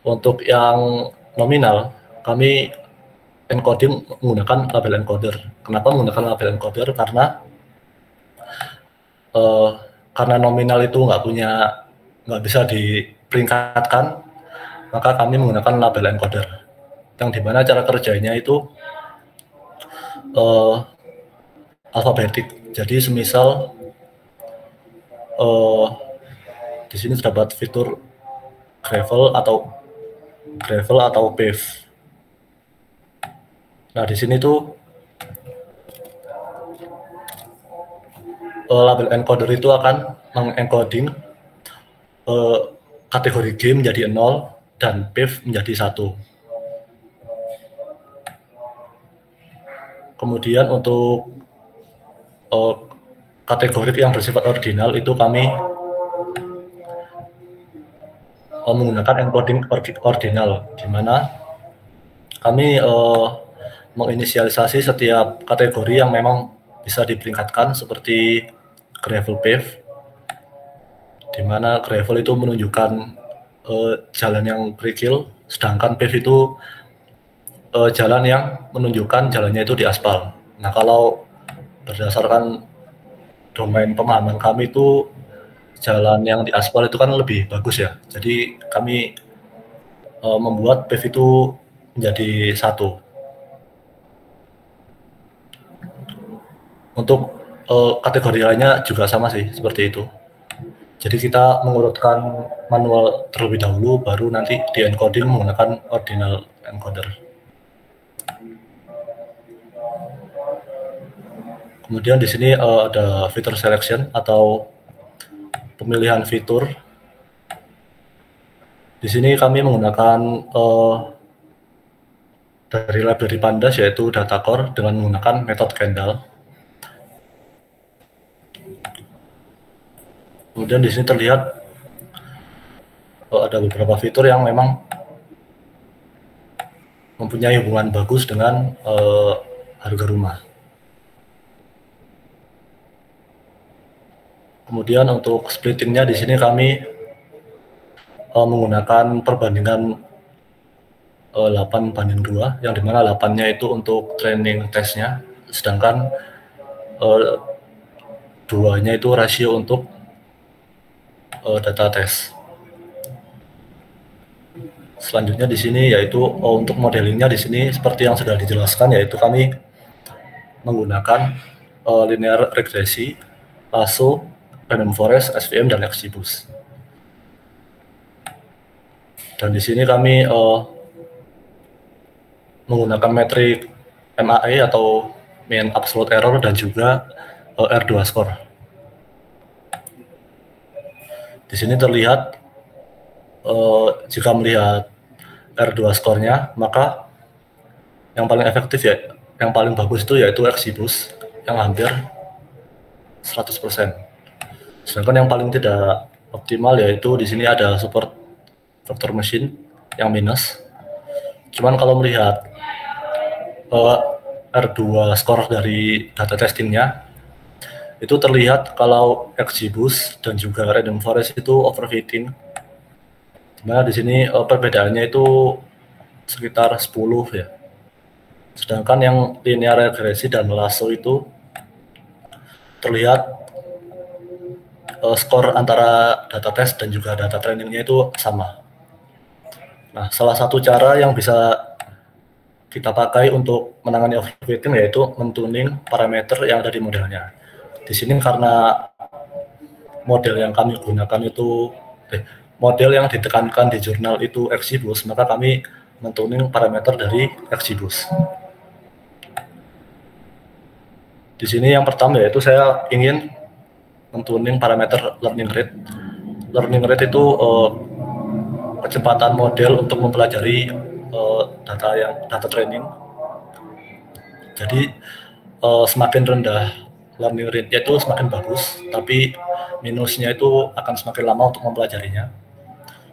Untuk yang nominal, kami encoding menggunakan label encoder. Kenapa menggunakan label encoder? Karena nominal itu nggak bisa diperingkatkan, maka kami menggunakan label encoder, yang dimana cara kerjanya itu alfabetik. Jadi semisal di sini terdapat fitur gravel atau pave. Nah, di sini tuh label encoder itu akan mengencoding kategori G menjadi 0 dan pave menjadi 1. Kemudian untuk kategori yang bersifat ordinal itu kami menggunakan encoding ordinal, di mana kami menginisialisasi setiap kategori yang memang bisa diperingkatkan, seperti gravel pave, di mana gravel itu menunjukkan jalan yang kerikil, sedangkan pave itu jalan yang menunjukkan jalannya itu di aspal. Nah, kalau berdasarkan domain pemahaman kami itu jalan yang di aspal itu kan lebih bagus ya. Jadi kami membuat pave itu menjadi 1. Untuk kategori lainnya juga sama sih, seperti itu. Jadi kita mengurutkan manual terlebih dahulu, baru nanti di encoding menggunakan ordinal encoder. Kemudian di sini ada feature selection atau pemilihan fitur. Di sini kami menggunakan dari library Pandas yaitu data core dengan menggunakan metode Kendall. Kemudian di sini terlihat ada beberapa fitur yang memang mempunyai hubungan bagus dengan harga rumah. Kemudian untuk splittingnya di sini kami menggunakan perbandingan 8:2, yang dimana 8-nya itu untuk training testnya, sedangkan 2-nya itu rasio untuk data test. Selanjutnya di sini yaitu untuk modelingnya di sini seperti yang sudah dijelaskan, yaitu kami menggunakan linear regresi, lasso, random forest, SVM, dan XGBoost. Dan di sini kami menggunakan metrik MAE atau mean absolute error dan juga R2 score. Di sini terlihat jika melihat R2 skornya, maka yang paling efektif ya, yang paling bagus itu yaitu XGBoost yang hampir 100%. Sedangkan yang paling tidak optimal yaitu di sini ada support vector machine yang minus. Cuman kalau melihat R2 skor dari data testingnya, itu terlihat kalau XGBoost dan juga random forest itu overfitting. Dimana di sini perbedaannya itu sekitar 10 ya. Sedangkan yang linear regresi dan lasso itu terlihat skor antara data test dan juga data trainingnya itu sama. Nah, salah satu cara yang bisa kita pakai untuk menangani overfitting yaitu mentuning parameter yang ada di modelnya. Di sini karena model yang kami gunakan itu model yang ditekankan di jurnal itu XGBoost, maka kami mentuning parameter dari XGBoost. Di sini yang pertama yaitu saya ingin mentuning parameter learning rate. Learning rate itu kecepatan model untuk mempelajari data training. Jadi semakin rendah learning rate-nya itu semakin bagus, tapi minusnya itu akan semakin lama untuk mempelajarinya.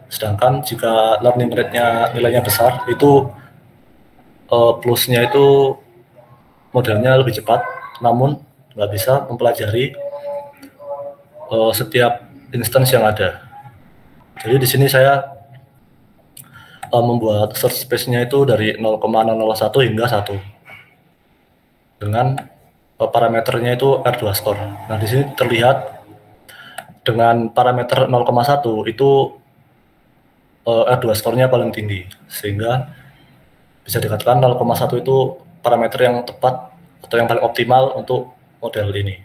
Sedangkan jika learning rate-nya nilainya besar, itu plusnya itu modelnya lebih cepat, namun nggak bisa mempelajari setiap instance yang ada. Jadi di sini saya membuat search space-nya itu dari 0,001 hingga 1 dengan parameternya itu R2 score. Nah, di sini terlihat dengan parameter 0,1 itu R2 skornya paling tinggi, sehingga bisa dikatakan 0,1 itu parameter yang tepat atau yang paling optimal untuk model ini.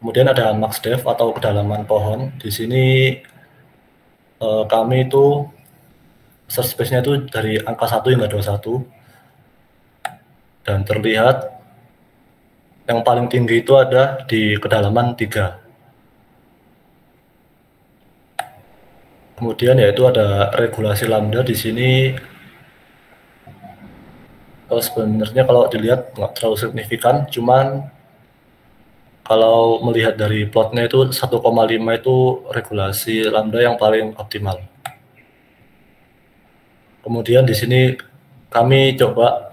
Kemudian ada max depth atau kedalaman pohon. Di sini kami itu search space-nya itu dari angka 1 hingga 21, dan terlihat yang paling tinggi itu ada di kedalaman 3. Kemudian yaitu ada regulasi lambda. Di sini sebenarnya kalau dilihat nggak terlalu signifikan, cuman kalau melihat dari plotnya itu 1,5 itu regulasi lambda yang paling optimal. Kemudian di sini kami coba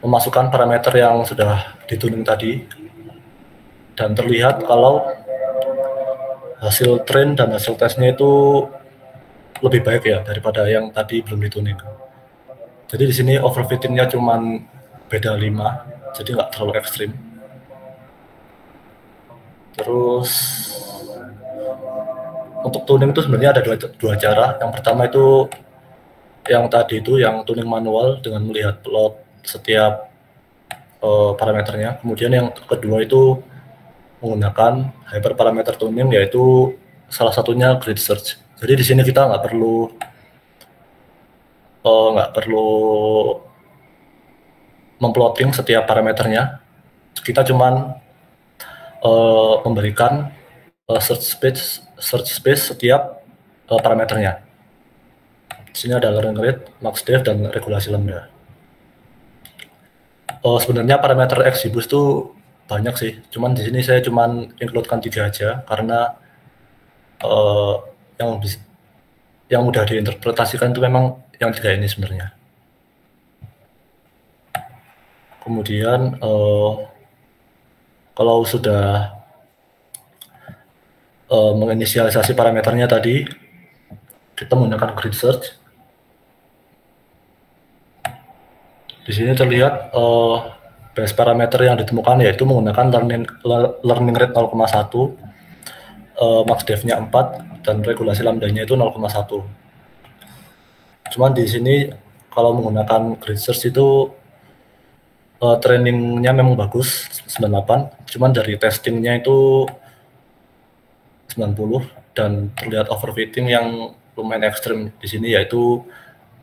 memasukkan parameter yang sudah dituning tadi, dan terlihat kalau hasil train dan hasil tesnya itu lebih baik ya daripada yang tadi belum dituning. Jadi di sini overfittingnya cuman beda 5, jadi nggak terlalu ekstrim. Terus untuk tuning itu sebenarnya ada dua cara. Yang pertama itu yang tadi itu yang tuning manual dengan melihat plot setiap parameternya. Kemudian yang kedua itu menggunakan hyperparameter tuning, yaitu salah satunya grid search. Jadi di sini kita nggak perlu memplotting setiap parameternya. Kita cuman memberikan search space setiap parameternya. Di sini ada learning rate, max def, dan regulasi lambda. Sebenarnya parameter XGBoost itu banyak sih, cuman di sini saya cuman include-kan 3 aja karena yang mudah diinterpretasikan itu memang yang 3 ini sebenarnya. Kemudian kalau sudah menginisialisasi parameternya tadi, kita menggunakan grid search. Di sini terlihat base parameter yang ditemukan yaitu menggunakan learning rate 0,1, max def-nya 4, dan regulasi lambdanya itu 0,1. Cuman di sini kalau menggunakan grid search itu trainingnya memang bagus 98, cuman dari testingnya itu 90, dan terlihat overfitting yang lumayan ekstrim di sini yaitu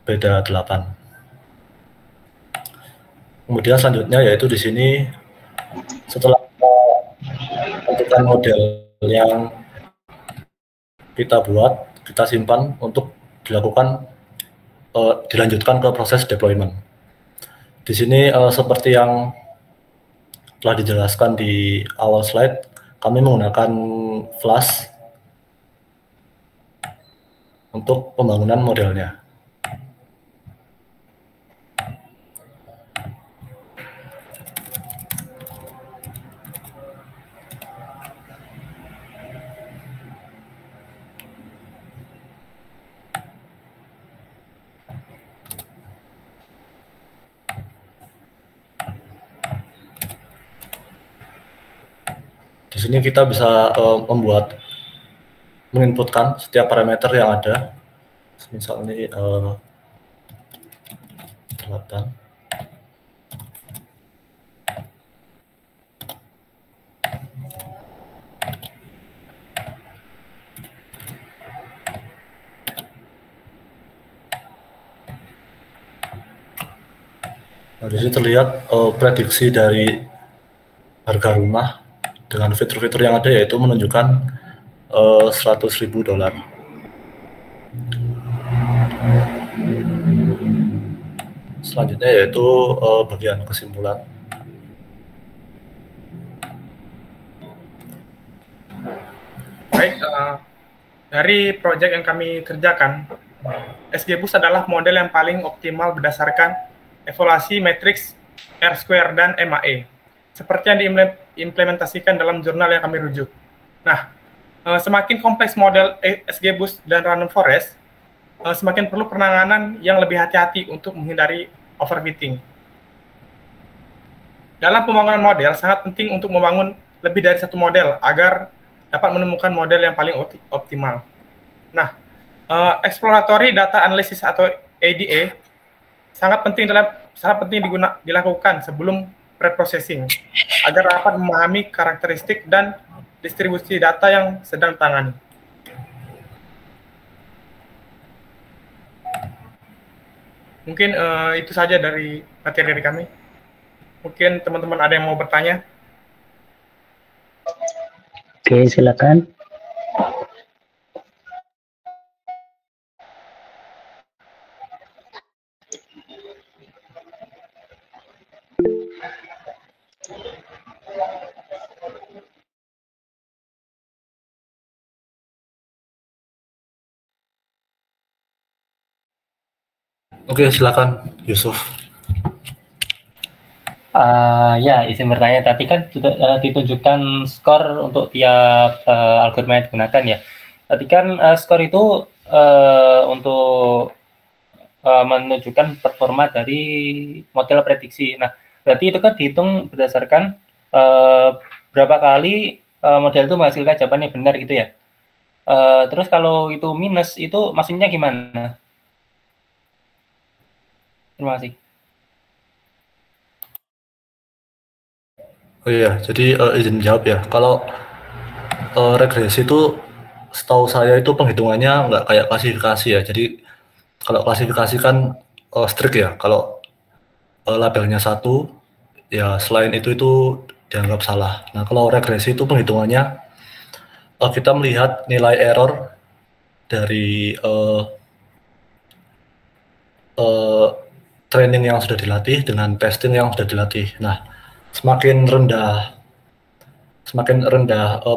beda 8. Kemudian selanjutnya yaitu di sini setelah kita tentukan model yang kita buat, kita simpan untuk dilanjutkan ke proses deployment. Di sini seperti yang telah dijelaskan di awal slide, kami menggunakan Flash untuk pembangunan modelnya. Di sini kita bisa menginputkan setiap parameter yang ada. Misal ini 8. Nah, di sini terlihat prediksi dari harga rumah dengan fitur-fitur yang ada, yaitu menunjukkan $100.000. Selanjutnya yaitu bagian kesimpulan. Baik, dari proyek yang kami kerjakan, XGBoost adalah model yang paling optimal berdasarkan evaluasi matriks R-square dan MAE, seperti yang diimplementasikan dalam jurnal yang kami rujuk. Nah, semakin kompleks model XGBoost dan random forest, semakin perlu penanganan yang lebih hati-hati untuk menghindari overfitting. Dalam pembangunan model, sangat penting untuk membangun lebih dari satu model agar dapat menemukan model yang paling optimal. Nah, exploratory data analysis atau ADA sangat penting dilakukan sebelum preprocessing agar dapat memahami karakteristik dan distribusi data yang sedang ditangani. Mungkin itu saja dari materi dari kami. Mungkin teman-teman ada yang mau bertanya? Oke, silakan. Oke, silakan Yusuf. Ya, izin bertanya. Tadi kan sudah ditunjukkan skor untuk tiap algoritma yang digunakan ya. Tadi kan skor itu untuk menunjukkan performa dari model prediksi. Nah, berarti itu kan dihitung berdasarkan berapa kali model itu menghasilkan jawaban yang benar gitu ya. Terus kalau itu minus, itu maksudnya gimana? Terima kasih. Oh iya, jadi izin jawab ya. Kalau regresi itu setahu saya itu penghitungannya nggak kayak klasifikasi ya. Jadi kalau klasifikasi kan strict ya. Kalau labelnya satu, ya selain itu dianggap salah. Nah kalau regresi itu penghitungannya kita melihat nilai error dari training yang sudah dilatih dengan testing yang sudah dilatih. Nah semakin rendah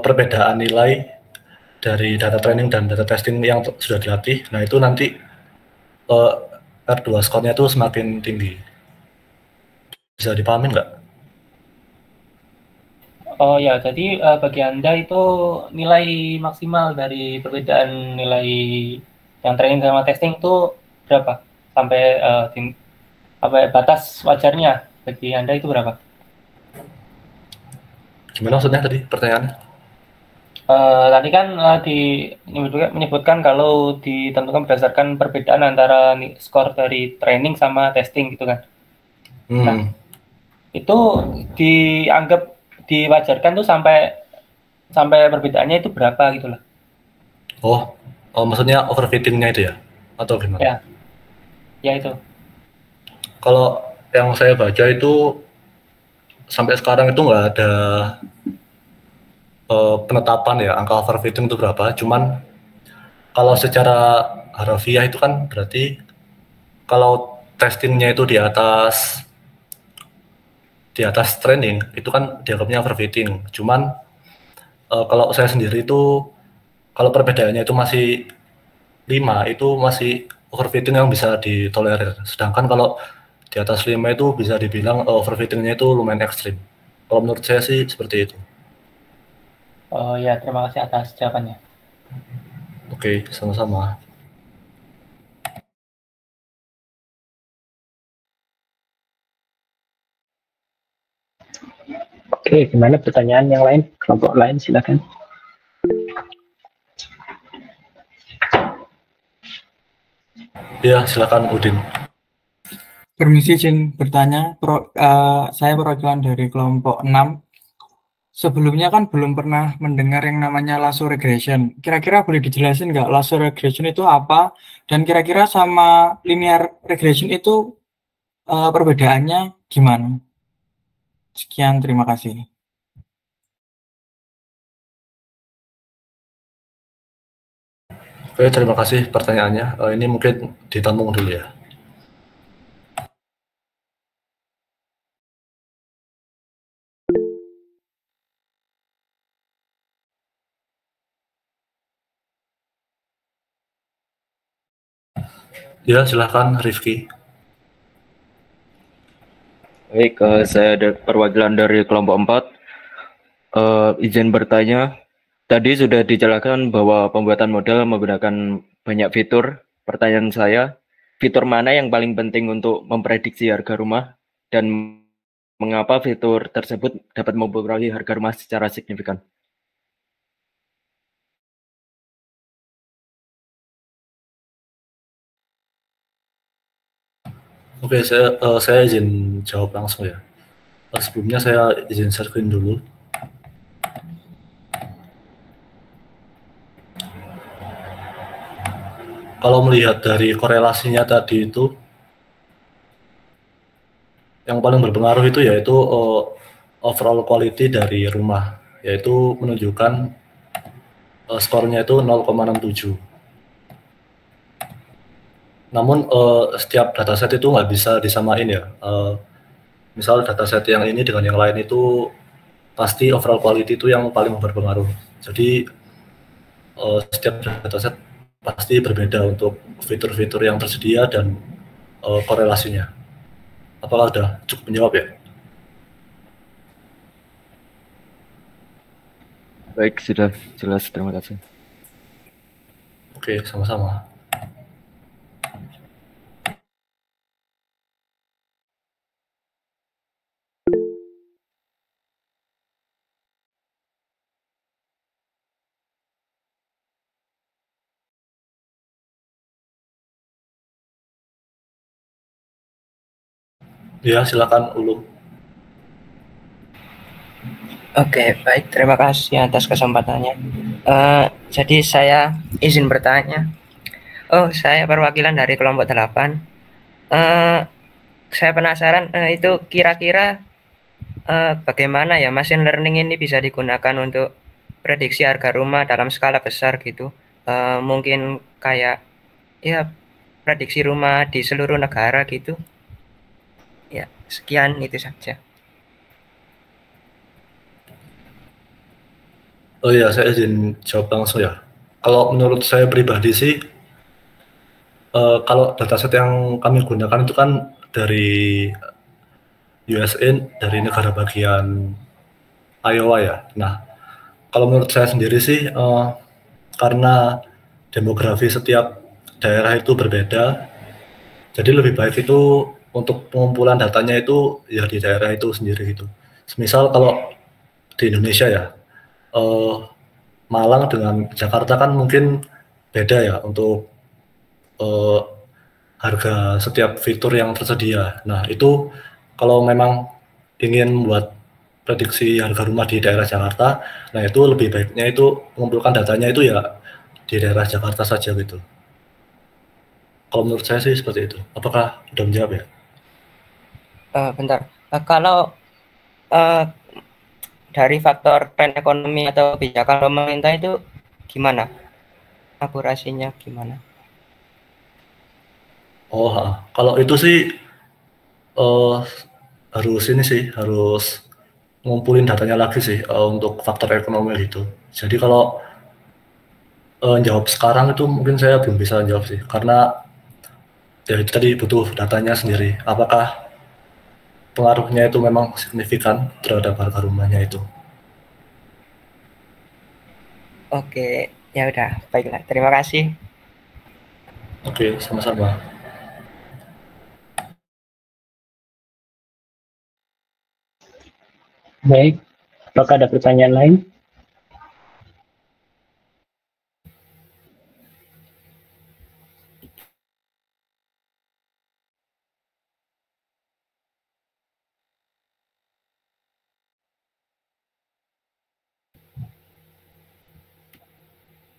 perbedaan nilai dari data training dan data testing yang sudah dilatih, nah itu nanti R2 skornya itu semakin tinggi. Bisa dipahami nggak? Oh ya, jadi bagi Anda itu nilai maksimal dari perbedaan nilai yang training sama testing itu berapa? Sampai batas wajarnya bagi Anda itu berapa? Gimana maksudnya tadi pertanyaannya? Tadi kan menyebutkan kalau ditentukan berdasarkan perbedaan antara skor dari training sama testing gitu kan. Nah, itu dianggap diwajarkan tuh sampai perbedaannya itu berapa gitu lah. Oh, maksudnya overfittingnya itu ya? Atau gimana? Ya, ya itu. Kalau yang saya baca itu sampai sekarang itu nggak ada penetapan ya angka overfitting itu berapa. Cuman kalau secara harfiah itu kan berarti kalau testingnya itu di atas training itu kan dianggapnya overfitting. Cuman kalau saya sendiri itu kalau perbedaannya itu masih 5 itu masih overfitting yang bisa ditolerir. Sedangkan kalau di atas 5 itu bisa dibilang overfittingnya itu lumayan ekstrim. Kalau menurut saya sih seperti itu. Oh ya, terima kasih atas jawabannya. Oke, sama-sama. Oke, gimana pertanyaan yang lain? Kelompok lain silakan. Ya, silakan Udin. Permisi izin bertanya, saya perwakilan dari kelompok 6. Sebelumnya kan belum pernah mendengar yang namanya lasso regression. Kira-kira boleh dijelasin nggak lasso regression itu apa? Dan kira-kira sama linear regression itu perbedaannya gimana? Sekian, terima kasih. Oke, terima kasih pertanyaannya. Ini mungkin ditampung dulu ya. Ya, silahkan Rifki. Baik, saya ada perwakilan dari kelompok 4. Izin bertanya, tadi sudah dijelaskan bahwa pembuatan model menggunakan banyak fitur. Pertanyaan saya, fitur mana yang paling penting untuk memprediksi harga rumah dan mengapa fitur tersebut dapat mempengaruhi harga rumah secara signifikan? Oke, saya izin jawab langsung ya. Sebelumnya saya izin share screen dulu. Kalau melihat dari korelasinya tadi itu, yang paling berpengaruh itu yaitu overall quality dari rumah, yaitu menunjukkan skornya itu 0,67. Namun setiap dataset itu nggak bisa disamain ya. Misal dataset yang ini dengan yang lain itu pasti overall quality itu yang paling berpengaruh. Jadi setiap dataset pasti berbeda untuk fitur-fitur yang tersedia dan korelasinya. Apakah sudah cukup menjawab ya? Baik, sudah jelas. Terima kasih. Oke, sama-sama. Ya, silakan Ulu. Oke, baik. Terima kasih atas kesempatannya. Jadi saya izin bertanya. Oh, saya perwakilan dari kelompok 8. Saya penasaran itu kira-kira bagaimana ya machine learning ini bisa digunakan untuk prediksi harga rumah dalam skala besar gitu. Mungkin kayak ya prediksi rumah di seluruh negara gitu. Ya, sekian itu saja. Oh iya, saya izin jawab langsung ya. Kalau menurut saya pribadi sih, kalau dataset yang kami gunakan itu kan dari USA, dari negara bagian Iowa ya. Nah, kalau menurut saya sendiri sih, karena demografi setiap daerah itu berbeda, jadi lebih baik itu untuk pengumpulan datanya itu ya di daerah itu sendiri gitu. Misal kalau di Indonesia ya, Malang dengan Jakarta kan mungkin beda ya untuk harga setiap fitur yang tersedia. Nah, itu kalau memang ingin membuat prediksi harga rumah di daerah Jakarta, nah itu lebih baiknya itu mengumpulkan datanya itu ya di daerah Jakarta saja gitu. Kalau menurut saya sih seperti itu. Apakah udah menjawab ya? Bentar. Kalau dari faktor tren ekonomi atau kebijakan pemerintah itu gimana? Akurasinya gimana? Oh, kalau itu sih harus ini sih, harus ngumpulin datanya lagi sih untuk faktor ekonomi gitu. Jadi kalau jawab sekarang itu mungkin saya belum bisa jawab sih, karena ya itu tadi butuh datanya sendiri. Apakah pengaruhnya itu memang signifikan terhadap harga rumahnya itu? Oke, ya udah, baiklah. Terima kasih. Oke, sama-sama. Baik, apakah ada pertanyaan lain?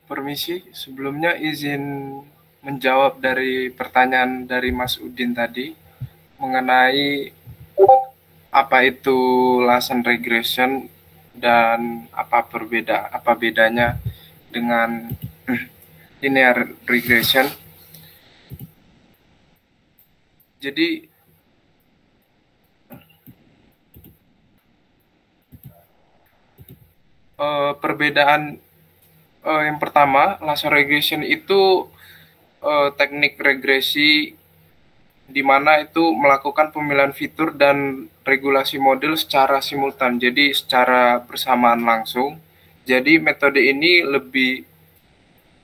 Permisi, sebelumnya izin menjawab dari pertanyaan dari Mas Udin tadi mengenai apa itu Lassonde regression dan apa bedanya dengan linear regression. Jadi perbedaan yang pertama, Lassonde regression itu teknik regresi di mana itu melakukan pemilihan fitur dan regulasi model secara simultan, jadi secara bersamaan langsung. Jadi metode ini lebih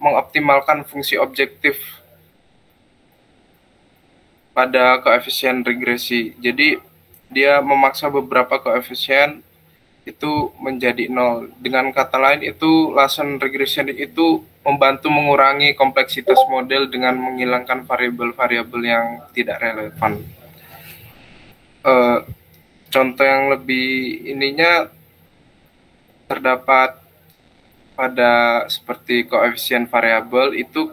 mengoptimalkan fungsi objektif pada koefisien regresi. Jadi dia memaksa beberapa koefisien itu menjadi 0. Dengan kata lain itu Lassonde regression itu membantu mengurangi kompleksitas model dengan menghilangkan variabel-variabel yang tidak relevan. Contoh yang lebih ininya terdapat pada seperti koefisien variabel itu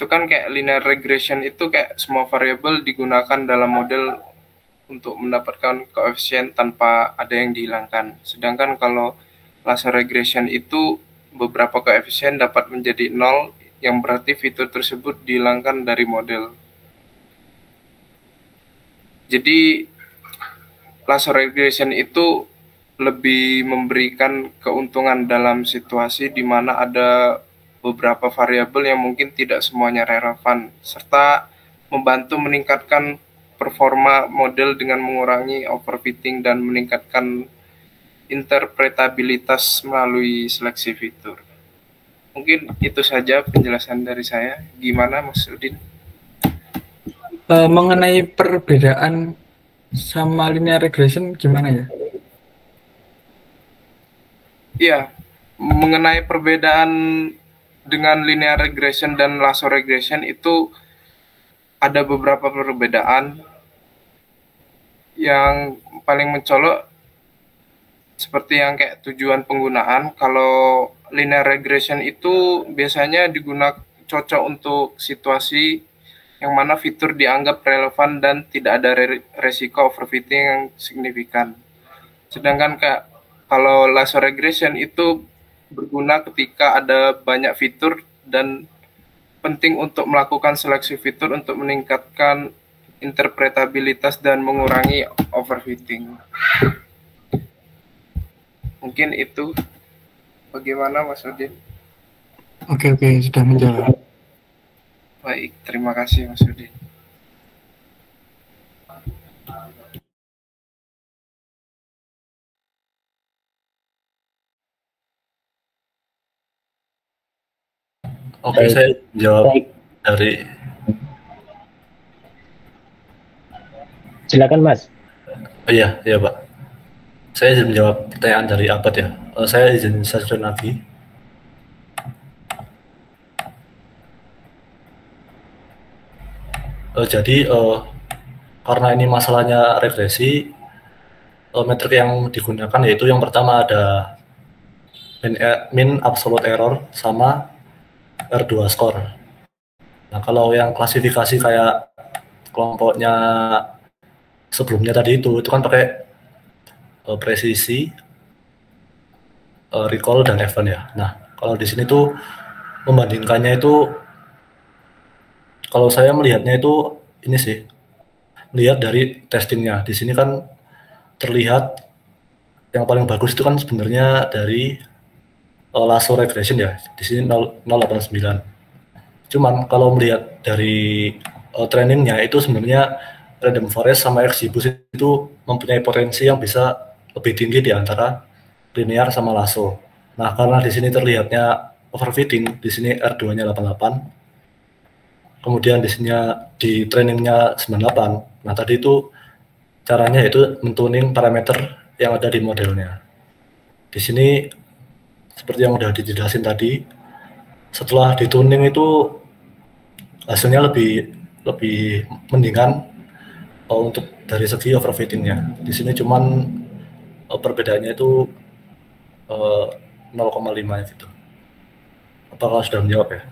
kan kayak linear regression itu kayak semua variabel digunakan dalam model untuk mendapatkan koefisien tanpa ada yang dihilangkan. Sedangkan kalau Lassonde regression itu beberapa koefisien dapat menjadi 0 yang berarti fitur tersebut dihilangkan dari model. Jadi Lassonde regression itu lebih memberikan keuntungan dalam situasi di mana ada beberapa variabel yang mungkin tidak semuanya relevan, serta membantu meningkatkan performa model dengan mengurangi overfitting dan meningkatkan interpretabilitas melalui seleksi fitur. Mungkin itu saja penjelasan dari saya. Gimana Mas Udin? Mengenai perbedaan sama linear regression gimana ya? Iya, mengenai perbedaan dengan linear regression dan Lassonde regression itu ada beberapa perbedaan. Yang paling mencolok seperti yang kayak tujuan penggunaan. Kalau linear regression itu biasanya cocok untuk situasi yang mana fitur dianggap relevan dan tidak ada resiko overfitting yang signifikan. Sedangkan kalau lasso regression itu berguna ketika ada banyak fitur dan penting untuk melakukan seleksi fitur untuk meningkatkan interpretabilitas dan mengurangi overfitting. Mungkin itu. Bagaimana Mas Udin? Oke, sudah menjawab. Baik, terima kasih Mas Udin. Oke, saya jawab dari. Silakan Mas. Iya Pak. Saya izin menjawab pertanyaan dari Abad ya. Saya izin share lagi. Jadi karena ini masalahnya regresi, metrik yang digunakan yaitu yang pertama ada mean absolute error sama R2 score. Nah, kalau yang klasifikasi kayak kelompoknya sebelumnya tadi itu kan pakai presisi, recall dan event ya. Nah, kalau di sini tuh membandingkannya itu, kalau saya melihatnya itu ini sih, lihat dari testingnya. Di sini kan terlihat yang paling bagus itu kan sebenarnya dari lasso regression ya. Di sini 0,89. Cuman kalau melihat dari trainingnya itu sebenarnya random forest sama XGBoost itu mempunyai potensi yang bisa lebih tinggi di antara linear sama lasso. Nah, karena di sini terlihatnya overfitting, di sini R2-nya 88. Kemudian di sini di trainingnya 98. Nah, tadi itu caranya itu mentuning parameter yang ada di modelnya. Di sini seperti yang udah dijelasin tadi, setelah dituning itu hasilnya lebih mendingan untuk dari segi overfittingnya. Di sini cuman perbedaannya itu 0,5 gitu. Apakah sudah menjawab ya?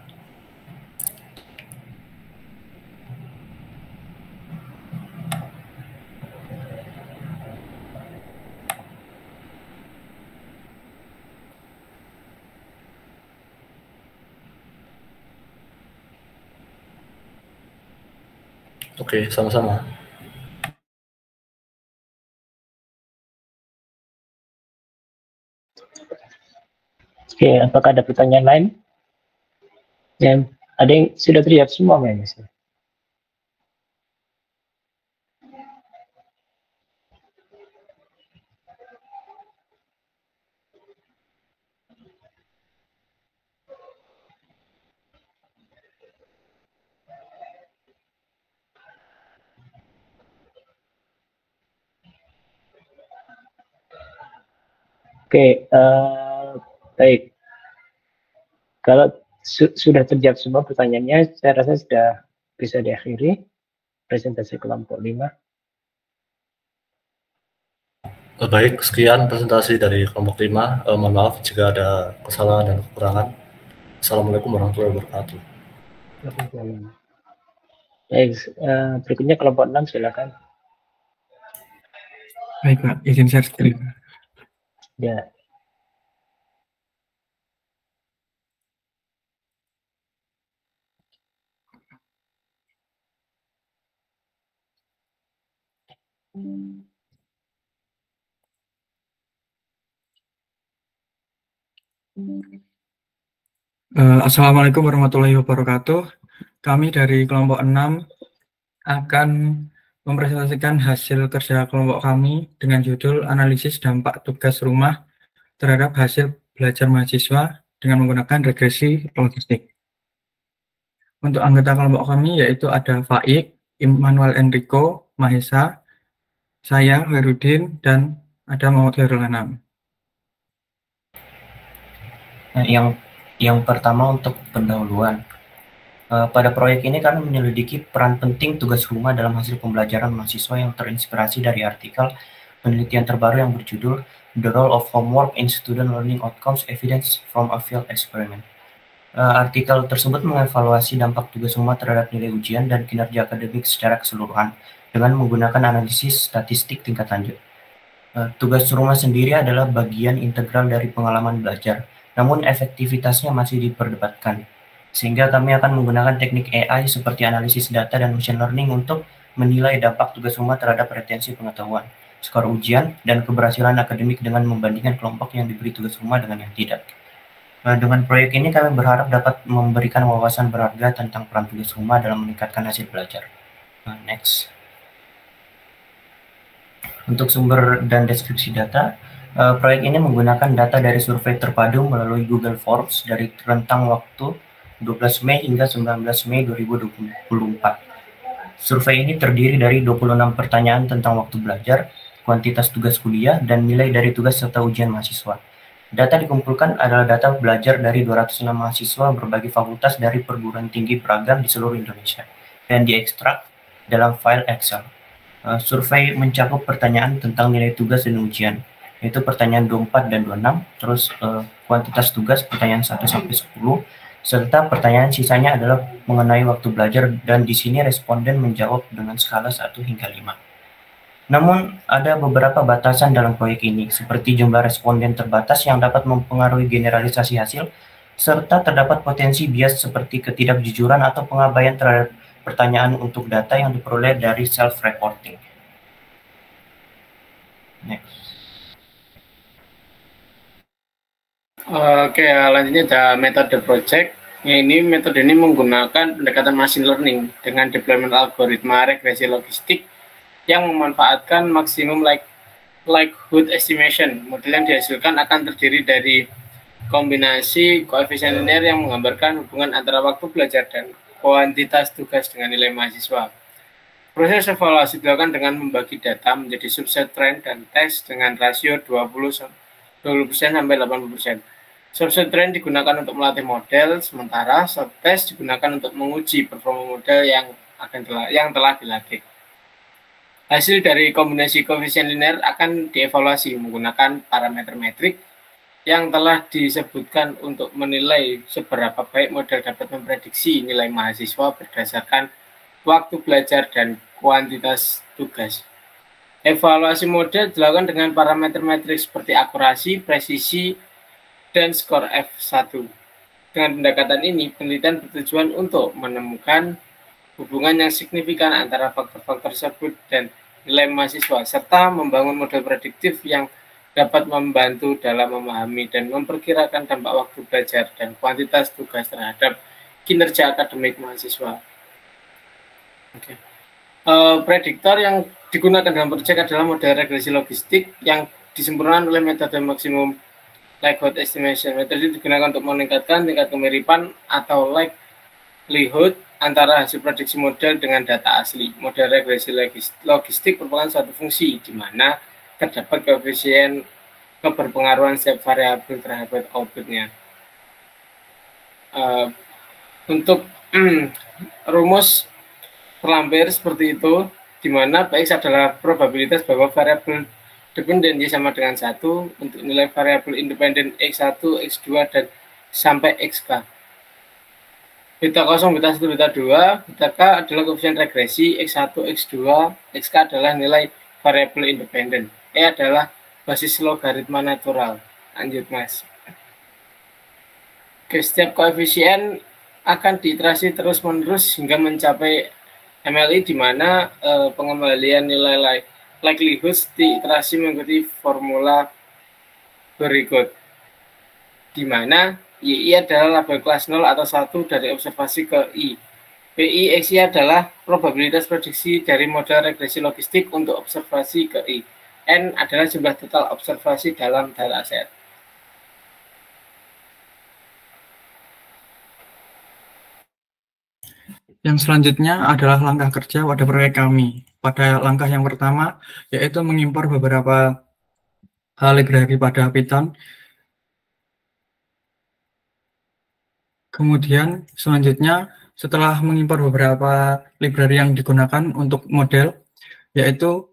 Oke, sama-sama. Oke, apakah ada pertanyaan lain? Yang ada yang sudah terjawab semua, Mas? Oke, baik. Kalau sudah terjawab semua pertanyaannya, saya rasa sudah bisa diakhiri presentasi kelompok 5. Baik, sekian presentasi dari kelompok 5. Mohon maaf jika ada kesalahan dan kekurangan. Assalamualaikum warahmatullahi wabarakatuh. Baik, berikutnya kelompok 6, silakan. Baik Pak, izin share screen. Ya. Assalamualaikum warahmatullahi wabarakatuh. Kami dari kelompok 6 akan mempresentasikan hasil kerja kelompok kami dengan judul analisis dampak tugas rumah terhadap hasil belajar mahasiswa dengan menggunakan regresi logistik. Untuk anggota kelompok kami yaitu ada Faik, Immanuel Enrico, Mahesa, saya, Herudin, dan ada Muhammad Khairul Anam. Nah, yang pertama untuk pendahuluan. Pada proyek ini kami menyelidiki peran penting tugas rumah dalam hasil pembelajaran mahasiswa yang terinspirasi dari artikel penelitian terbaru yang berjudul The role of homework in student learning outcomes evidence from a field experiment. Artikel tersebut mengevaluasi dampak tugas rumah terhadap nilai ujian dan kinerja akademik secara keseluruhan dengan menggunakan analisis statistik tingkat lanjut. Tugas rumah sendiri adalah bagian integral dari pengalaman belajar, namun efektivitasnya masih diperdebatkan. Sehingga kami akan menggunakan teknik AI seperti analisis data dan machine learning untuk menilai dampak tugas rumah terhadap retensi pengetahuan, skor ujian, dan keberhasilan akademik dengan membandingkan kelompok yang diberi tugas rumah dengan yang tidak. Dengan proyek ini kami berharap dapat memberikan wawasan berharga tentang peran tugas rumah dalam meningkatkan hasil belajar. Next. Untuk sumber dan deskripsi data, proyek ini menggunakan data dari survei terpadu melalui Google Forms dari rentang waktu 12 Mei hingga 19 Mei 2024. Survei ini terdiri dari 26 pertanyaan tentang waktu belajar, kuantitas tugas kuliah, dan nilai dari tugas serta ujian mahasiswa. Data dikumpulkan adalah data belajar dari 206 mahasiswa berbagai fakultas dari perguruan tinggi beragam di seluruh Indonesia dan diekstrak dalam file Excel. Survei mencakup pertanyaan tentang nilai tugas dan ujian, yaitu pertanyaan 24 dan 26, terus kuantitas tugas pertanyaan 1 sampai 10, serta pertanyaan sisanya adalah mengenai waktu belajar, dan di sini responden menjawab dengan skala 1 hingga 5. Namun, ada beberapa batasan dalam proyek ini, seperti jumlah responden terbatas yang dapat mempengaruhi generalisasi hasil, serta terdapat potensi bias seperti ketidakjujuran atau pengabaian terhadap pertanyaan untuk data yang diperoleh dari self-reporting. Next. Oke, lanjutnya ada metode project. Ini metode ini menggunakan pendekatan machine learning dengan deployment algoritma regresi logistik yang memanfaatkan maksimum likelihood estimation. Model yang dihasilkan akan terdiri dari kombinasi koefisien linear yang menggambarkan hubungan antara waktu belajar dan kuantitas tugas dengan nilai mahasiswa. Proses evaluasi dilakukan dengan membagi data menjadi subset trend dan tes dengan rasio 20% sampai 80%. Subset trend digunakan untuk melatih model, sementara subtest digunakan untuk menguji performa model yang telah dilatih. Hasil dari kombinasi koefisien linear akan dievaluasi menggunakan parameter metrik yang telah disebutkan untuk menilai seberapa baik model dapat memprediksi nilai mahasiswa berdasarkan waktu belajar dan kuantitas tugas. Evaluasi model dilakukan dengan parameter metrik seperti akurasi, presisi, dan skor F1. Dengan pendekatan ini, penelitian bertujuan untuk menemukan hubungan yang signifikan antara faktor-faktor tersebut dan nilai mahasiswa, serta membangun model prediktif yang dapat membantu dalam memahami dan memperkirakan dampak waktu belajar dan kuantitas tugas terhadap kinerja akademik mahasiswa. Prediktor yang digunakan dalam proyek adalah model regresi logistik yang disempurnakan oleh metode maksimum likelihood estimation. Metode digunakan untuk meningkatkan tingkat kemiripan atau likelihood antara hasil prediksi model dengan data asli. Model regresi logistik merupakan suatu fungsi di mana terdapat koefisien keberpengaruhan setiap variabel terhadap outputnya. Untuk rumus terlampir seperti itu, di mana Px adalah probabilitas bahwa variabel dependen Y sama dengan 1 untuk nilai variabel independen X1, X2, dan sampai Xk. Beta 0, beta 1, beta 2, beta K adalah koefisien regresi, X1, X2, Xk adalah nilai variabel independen. E adalah basis logaritma natural. Lanjut, Mas. Oke, setiap koefisien akan diiterasi terus-menerus hingga mencapai MLI, di mana pengembalian nilai likelihood diiterasi mengikuti formula berikut, di mana YI adalah label kelas 0 atau 1 dari observasi ke I. PI XI adalah probabilitas prediksi dari model regresi logistik untuk observasi ke I. N adalah jumlah total observasi dalam dataset. Yang selanjutnya adalah langkah kerja pada proyek kami. Pada langkah yang pertama, yaitu mengimpor beberapa library pada Python. Kemudian selanjutnya, setelah mengimpor beberapa library yang digunakan untuk model, yaitu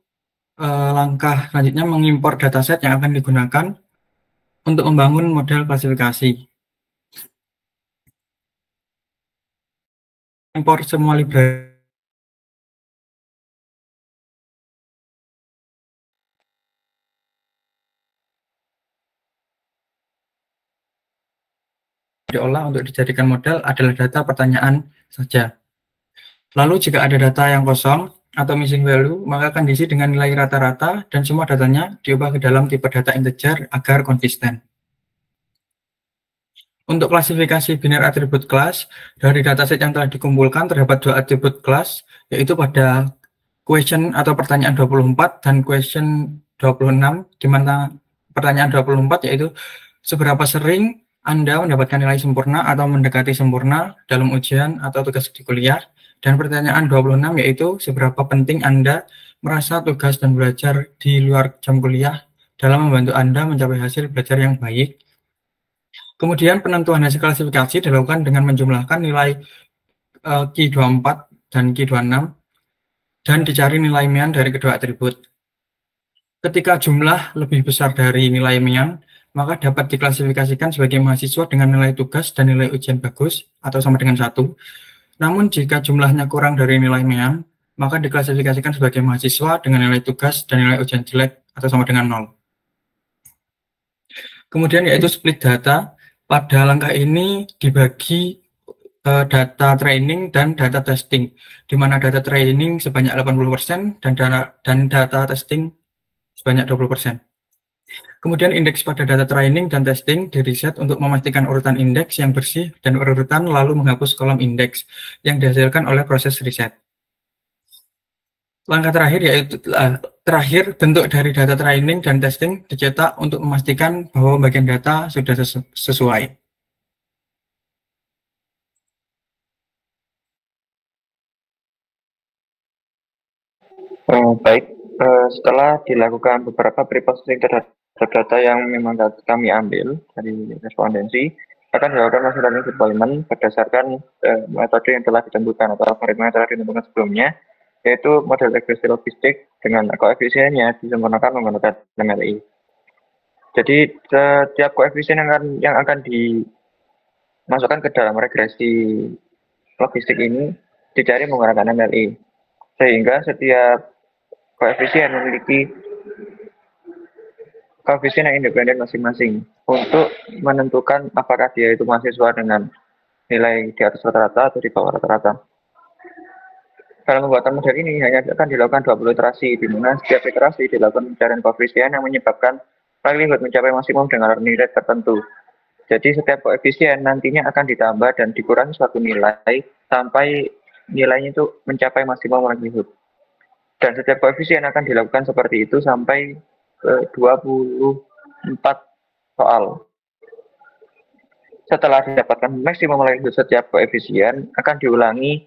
langkah selanjutnya mengimpor dataset yang akan digunakan untuk membangun model klasifikasi. Impor semua library diolah untuk dijadikan model adalah data pertanyaan saja. Lalu jika ada data yang kosong atau missing value, maka akan diisi dengan nilai rata-rata dan semua datanya diubah ke dalam tipe data integer agar konsisten. Untuk klasifikasi biner atribut kelas, dari dataset yang telah dikumpulkan terdapat 2 atribut kelas, yaitu pada question atau pertanyaan 24 dan question 26, di mana pertanyaan 24 yaitu seberapa sering Anda mendapatkan nilai sempurna atau mendekati sempurna dalam ujian atau tugas di kuliah, dan pertanyaan 26 yaitu seberapa penting Anda merasa tugas dan belajar di luar jam kuliah dalam membantu Anda mencapai hasil belajar yang baik. Kemudian penentuan hasil klasifikasi dilakukan dengan menjumlahkan nilai Q24 dan Q26 dan dicari nilai mean dari kedua atribut. Ketika jumlah lebih besar dari nilai mean, maka dapat diklasifikasikan sebagai mahasiswa dengan nilai tugas dan nilai ujian bagus atau sama dengan 1. Namun jika jumlahnya kurang dari nilai mean, maka diklasifikasikan sebagai mahasiswa dengan nilai tugas dan nilai ujian jelek atau sama dengan 0. Kemudian yaitu split data. Pada langkah ini dibagi data training dan data testing, di mana data training sebanyak 80% dan data testing sebanyak 20%. Kemudian indeks pada data training dan testing diriset untuk memastikan urutan indeks yang bersih dan urutan lalu menghapus kolom indeks yang dihasilkan oleh proses riset. Langkah terakhir yaitu bentuk dari data training dan testing dicetak untuk memastikan bahwa bagian data sudah sesuai. Baik, setelah dilakukan beberapa pre-processing terhadap data yang memang kami ambil dari respondensi, akan dilakukan machine learning deployment berdasarkan metode yang telah ditentukan atau algoritma yang telah ditentukan sebelumnya, yaitu model regresi logistik dengan koefisiennya disempurnakan menggunakan MLI. Jadi setiap koefisien yang akan dimasukkan ke dalam regresi logistik ini dicari menggunakan MLI, sehingga setiap koefisien memiliki koefisien yang independen masing-masing untuk menentukan apakah dia itu mahasiswa dengan nilai di atas rata-rata atau di bawah rata-rata. Dalam pembuatan model ini hanya akan dilakukan 20 iterasi, di mana setiap iterasi dilakukan pencarian koefisien yang menyebabkan likelihood mencapai maksimum dengan learning rate tertentu. Jadi setiap koefisien nantinya akan ditambah dan dikurangi suatu nilai sampai nilainya itu mencapai maksimum likelihood. Dan setiap koefisien akan dilakukan seperti itu sampai 24 soal. Setelah didapatkan maksimum likelihood setiap koefisien, akan diulangi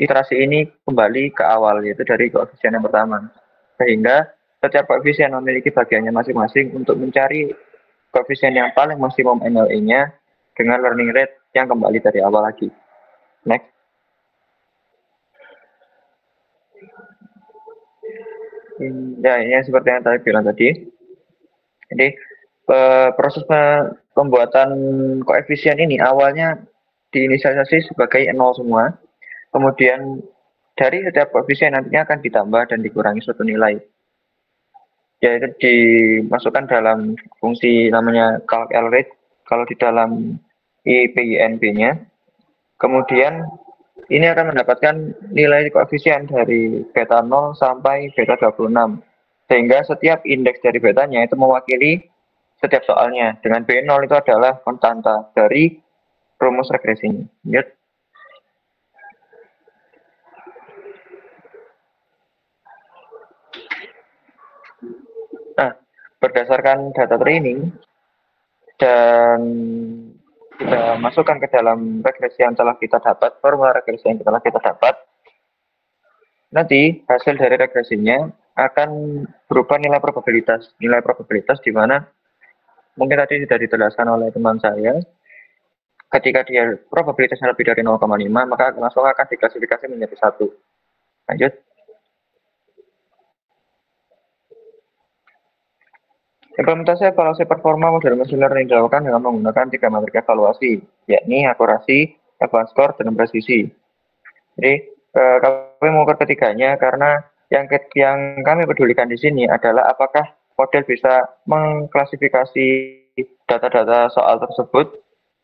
iterasi ini kembali ke awal, yaitu dari koefisien yang pertama. Sehingga setiap koefisien memiliki bagiannya masing-masing untuk mencari koefisien yang paling maksimum MLE-nya dengan learning rate yang kembali dari awal lagi. Next. Ya, ini seperti yang tadi bilang tadi. Jadi proses pembuatan koefisien ini awalnya diinisialisasi sebagai 0 semua. Kemudian dari setiap koefisien nantinya akan ditambah dan dikurangi suatu nilai. Yaitu dimasukkan dalam fungsi namanya calc-rate kalau di dalam IPINB-nya. Kemudian ini akan mendapatkan nilai koefisien dari beta 0 sampai beta 26. Sehingga setiap indeks dari betanya itu mewakili setiap soalnya. Dengan B0 itu adalah konstanta dari rumus regresinya. Lihat. Nah, berdasarkan data training dan kita masukkan ke dalam regresi yang telah kita dapat, formula regresi yang telah kita dapat, nanti hasil dari regresinya akan berupa nilai probabilitas di mana mungkin tadi sudah dijelaskan oleh teman saya, ketika dia probabilitasnya lebih dari 0,5 maka langsung akan diklasifikasi menjadi 1. Lanjut. Implementasi evaluasi performa model machine learning dilakukan dengan menggunakan 3 metrik evaluasi, yakni akurasi, advanced score, dan presisi. Jadi kami mengukur ketiganya karena yang kami pedulikan di sini adalah apakah model bisa mengklasifikasi data-data soal tersebut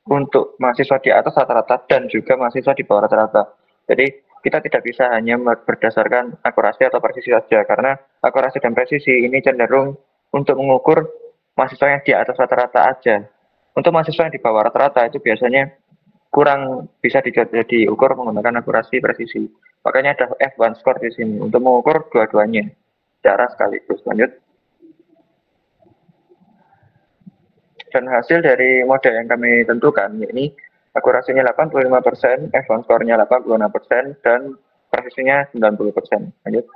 untuk mahasiswa di atas rata-rata dan juga mahasiswa di bawah rata-rata. Jadi kita tidak bisa hanya berdasarkan akurasi atau presisi saja, karena akurasi dan presisi ini cenderung untuk mengukur mahasiswa yang di atas rata-rata aja. Untuk mahasiswa yang di bawah rata-rata itu biasanya kurang bisa diukur menggunakan akurasi presisi. Makanya ada F1 score di sini untuk mengukur dua-duanya secara sekaligus. Lanjut. Dan hasil dari model yang kami tentukan ini akurasinya 85%, F1 score-nya 86%, dan presisinya 90%. Lanjut.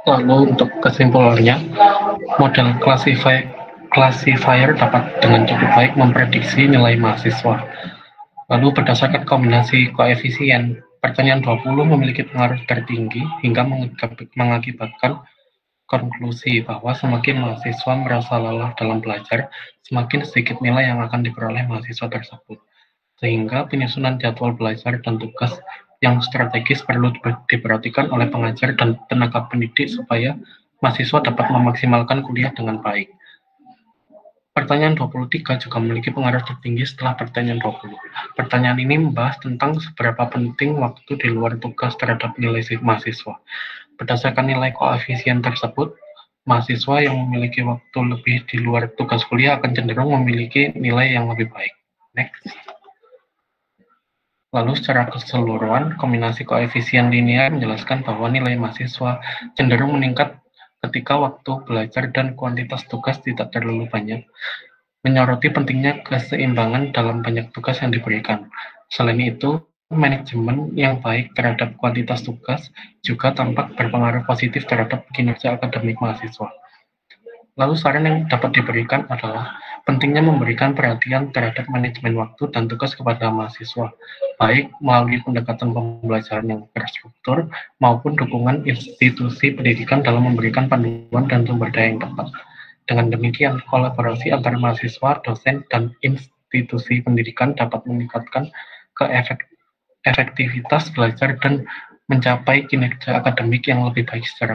Lalu untuk kesimpulannya, model classifier dapat dengan cukup baik memprediksi nilai mahasiswa. Lalu berdasarkan kombinasi koefisien, pertanyaan 20 memiliki pengaruh tertinggi hingga mengakibatkan konklusi bahwa semakin mahasiswa merasa lelah dalam belajar, semakin sedikit nilai yang akan diperoleh mahasiswa tersebut. Sehingga penyusunan jadwal belajar dan tugas yang strategis perlu diperhatikan oleh pengajar dan tenaga pendidik supaya mahasiswa dapat memaksimalkan kuliah dengan baik. Pertanyaan 23 juga memiliki pengaruh tertinggi setelah pertanyaan 20. Pertanyaan ini membahas tentang seberapa penting waktu di luar tugas terhadap nilai mahasiswa. Berdasarkan nilai koefisien tersebut, mahasiswa yang memiliki waktu lebih di luar tugas kuliah akan cenderung memiliki nilai yang lebih baik. Next. Lalu secara keseluruhan, kombinasi koefisien linear menjelaskan bahwa nilai mahasiswa cenderung meningkat ketika waktu belajar dan kuantitas tugas tidak terlalu banyak, menyoroti pentingnya keseimbangan dalam banyak tugas yang diberikan. Selain itu, manajemen yang baik terhadap kuantitas tugas juga tampak berpengaruh positif terhadap kinerja akademik mahasiswa. Lalu saran yang dapat diberikan adalah pentingnya memberikan perhatian terhadap manajemen waktu dan tugas kepada mahasiswa, baik melalui pendekatan pembelajaran yang terstruktur maupun dukungan institusi pendidikan dalam memberikan panduan dan sumber daya yang tepat. Dengan demikian, kolaborasi antara mahasiswa, dosen, dan institusi pendidikan dapat meningkatkan efektivitas belajar dan mencapai kinerja akademik yang lebih baik secara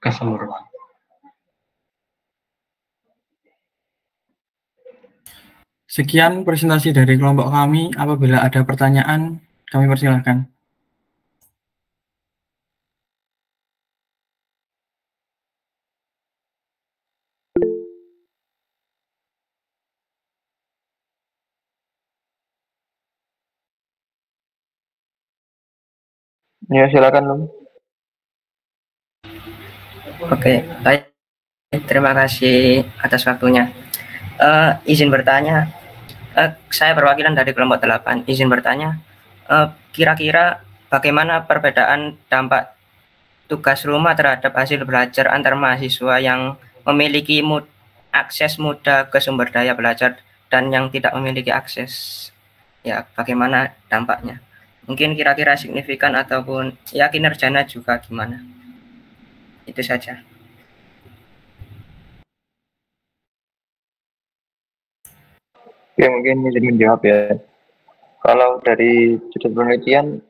keseluruhan. Sekian presentasi dari kelompok kami. Apabila ada pertanyaan, kami persilahkan. Ya, silakan, Lum. Oke, baik. Terima kasih atas waktunya. Izin bertanya, saya perwakilan dari kelompok 8. Izin bertanya, kira-kira bagaimana perbedaan dampak tugas rumah terhadap hasil belajar antar mahasiswa yang memiliki akses mudah ke sumber daya belajar dan yang tidak memiliki akses? Ya, bagaimana dampaknya? Mungkin kira-kira signifikan ataupun ya kinerjanya juga gimana? Itu saja. Oke, mungkin izin menjawab ya. Kalau dari judul penelitian,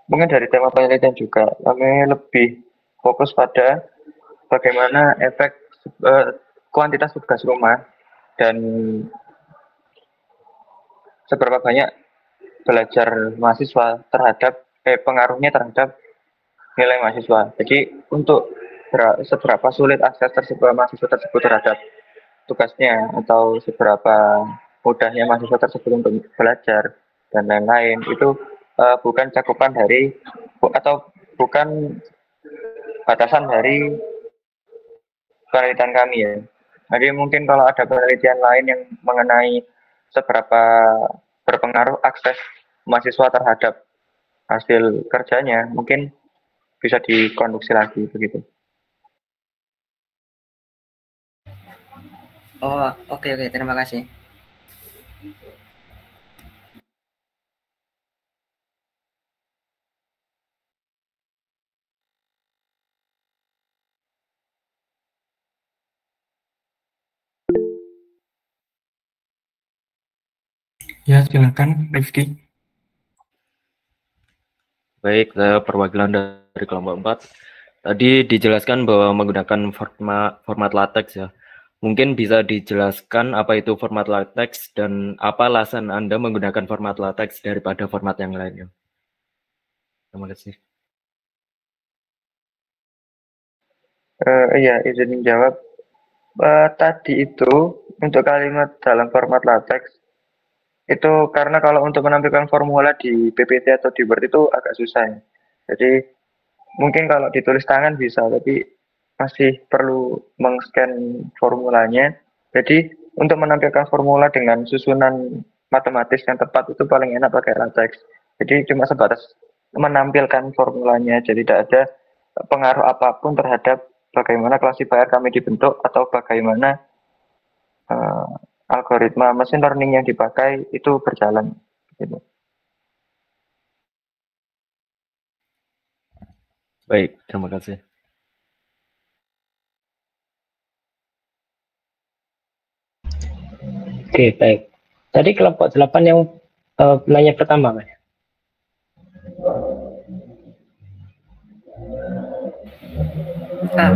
mungkin dari tema penelitian juga, kami lebih fokus pada bagaimana efek kuantitas tugas rumah dan seberapa banyak belajar mahasiswa terhadap pengaruhnya terhadap nilai mahasiswa. Jadi untuk seberapa sulit akses mahasiswa tersebut terhadap tugasnya atau seberapa mudahnya mahasiswa tersebut untuk belajar dan lain-lain itu bukan cakupan dari atau bukan batasan dari penelitian kami ya. Jadi mungkin kalau ada penelitian lain yang mengenai seberapa berpengaruh akses mahasiswa terhadap hasil kerjanya, mungkin bisa dikonduksi lagi begitu. Oh, oke, terima kasih. Ya, silakan Rifki. Baik, saya perwakilan dari kelompok 4. Tadi dijelaskan bahwa menggunakan format latex ya. Mungkin bisa dijelaskan apa itu format latex dan apa alasan Anda menggunakan format latex daripada format yang lainnya. Terima kasih. Iya, izin jawab. Tadi itu untuk kalimat dalam format latex itu karena kalau untuk menampilkan formula di PPT atau di Word itu agak susah ya. Jadi mungkin kalau ditulis tangan bisa, tapi masih perlu meng-scan formulanya. Jadi untuk menampilkan formula dengan susunan matematis yang tepat itu paling enak pakai latex. Jadi cuma sebatas menampilkan formulanya, jadi tidak ada pengaruh apapun terhadap bagaimana classifier kami dibentuk atau bagaimana algoritma machine learning yang dipakai itu berjalan. Gitu. Baik, terima kasih. Oke, baik. Tadi kelompok 8 yang nanya pertama, Mas.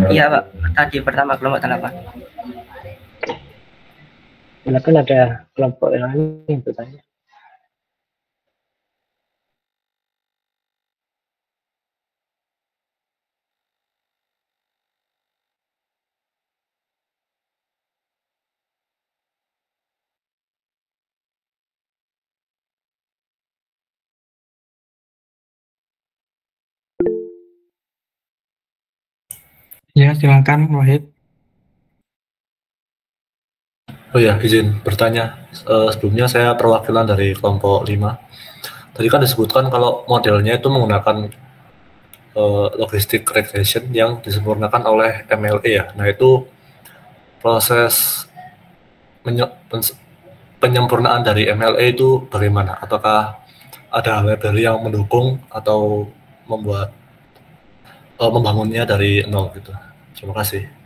Iya, Pak. Tadi pertama kelompok 8. Silakan, ada kelompok yang lain yang bertanya. Ya, silakan Wahid. Oh ya, izin bertanya. Sebelumnya saya perwakilan dari kelompok 5. Tadi kan disebutkan kalau modelnya itu menggunakan logistic regression yang disempurnakan oleh MLE ya. Nah, itu proses penyempurnaan dari MLE itu bagaimana? Apakah ada library yang mendukung atau membangunnya dari nol gitu? Terima kasih.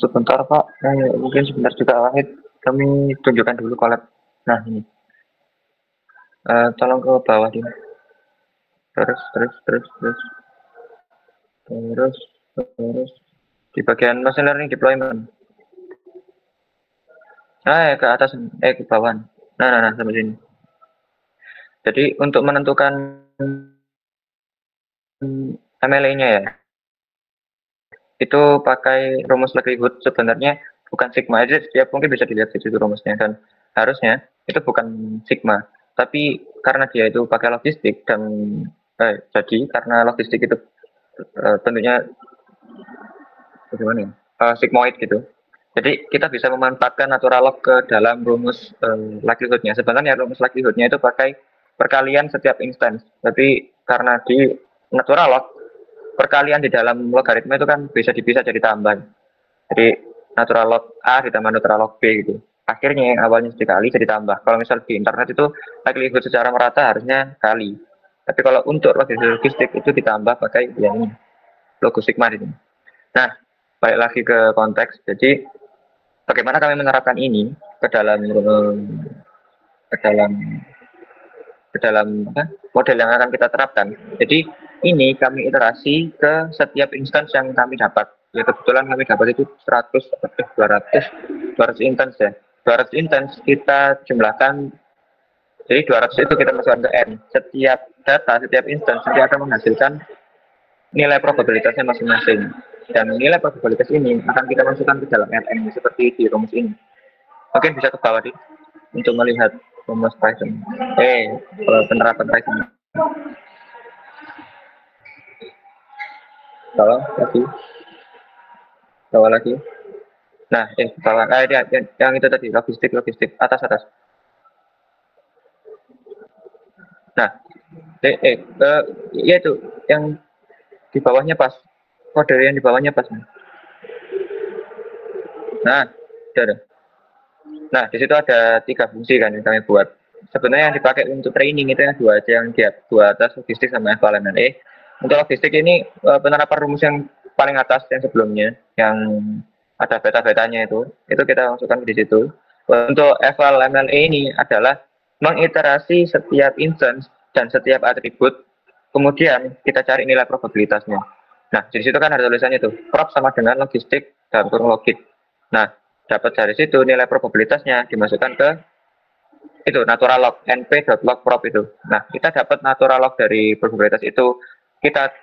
Sebentar Pak, mungkin sebentar juga Wahid, kami tunjukkan dulu collab. Nah ini, tolong ke bawah dulu. Terus di bagian machine learning deployment. Ke atas, ke bawah. Nah, sampai sini. Jadi untuk menentukan MLE-nya ya, itu pakai rumus likelihood. Sebenarnya bukan sigma aja, setiap mungkin bisa dilihat di situ rumusnya, dan harusnya itu bukan sigma, tapi karena dia itu pakai logistik dan jadi karena logistik itu bentuknya bagaimana ya, sigmoid gitu. Jadi kita bisa memanfaatkan natural log ke dalam rumus likelihood-nya. Sebenarnya rumus likelihood-nya itu pakai perkalian setiap instance, tapi karena di natural log perkalian di dalam logaritma itu kan bisa dipisah jadi tambah. Jadi natural log A ditambah natural log B gitu. Akhirnya yang awalnya dikali jadi tambah. Kalau misal di internet itu likelihood secara merata harusnya kali. Tapi kalau untuk logistik itu ditambah pakai yang ini, logo sigma ini. Nah, balik lagi ke konteks. Jadi bagaimana kami menerapkan ini ke dalam model yang akan kita terapkan. Jadi ini kami iterasi ke setiap instance yang kami dapat. Ya kebetulan kami dapat itu 200 instance ya. 200 instance kita jumlahkan, jadi 200 itu kita masukkan ke N. Setiap data, setiap instance nanti akan menghasilkan nilai probabilitasnya masing-masing. Dan nilai probabilitas ini akan kita masukkan ke dalam Rn seperti di rumus ini. Mungkin bisa ke bawah untuk melihat rumus Python. Penerapan Python. Bawah lagi. Nah, bawah. Yang itu tadi logistik atas. Nah, ya itu yang di bawahnya pas. Kode yang di bawahnya pas. Nah, ada. Nah, di situ ada 3 fungsi kan yang kami buat. Sebenarnya yang dipakai untuk training itu yang 2 aja, yang dia 2 atas, logistik sama eval MLE. Untuk logistik ini penerapan rumus yang paling atas yang sebelumnya, yang ada beta-betanya itu kita masukkan di situ. Untuk eval MLE ini adalah mengiterasi setiap instance dan setiap atribut, kemudian kita cari nilai probabilitasnya. Nah, di situ kan ada tulisannya tuh, prop sama dengan logistik dalam kurung logit. Nah, dapat dari situ nilai probabilitasnya dimasukkan ke itu natural log, np.log prop itu. Nah, kita dapat natural log dari probabilitas itu, kita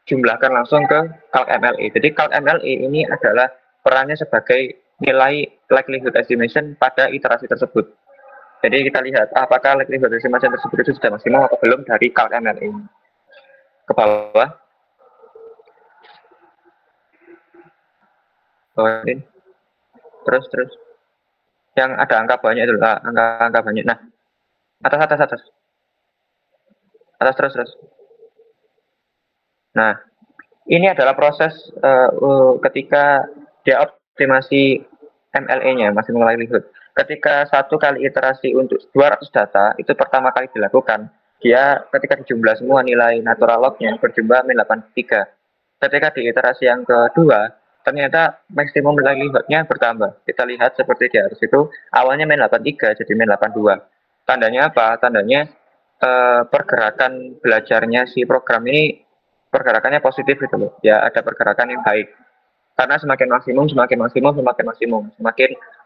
jumlahkan langsung ke calc MLE. Jadi calc MLE ini adalah perannya sebagai nilai likelihood estimation pada iterasi tersebut. Jadi kita lihat apakah likelihood estimation tersebut itu sudah maksimum atau belum dari calc MLE. Ke bawah. Terus yang ada angka banyak itu, angka banyak. Nah, atas terus. Nah, ini adalah proses ketika dia optimasi MLE-nya, maximum likelihood. Ketika 1 kali iterasi untuk 200 data itu pertama kali dilakukan, dia ketika dijumlah semua nilai natural log-nya berjumlah -83. Ketika di iterasi yang kedua, ternyata maksimum likelihood-nya bertambah. Kita lihat seperti di atas itu, awalnya -83 jadi -82. Tandanya apa? Tandanya pergerakan belajarnya si program ini pergerakannya positif gitu loh. Ya, ada pergerakan yang baik. Karena semakin maksimum, semakin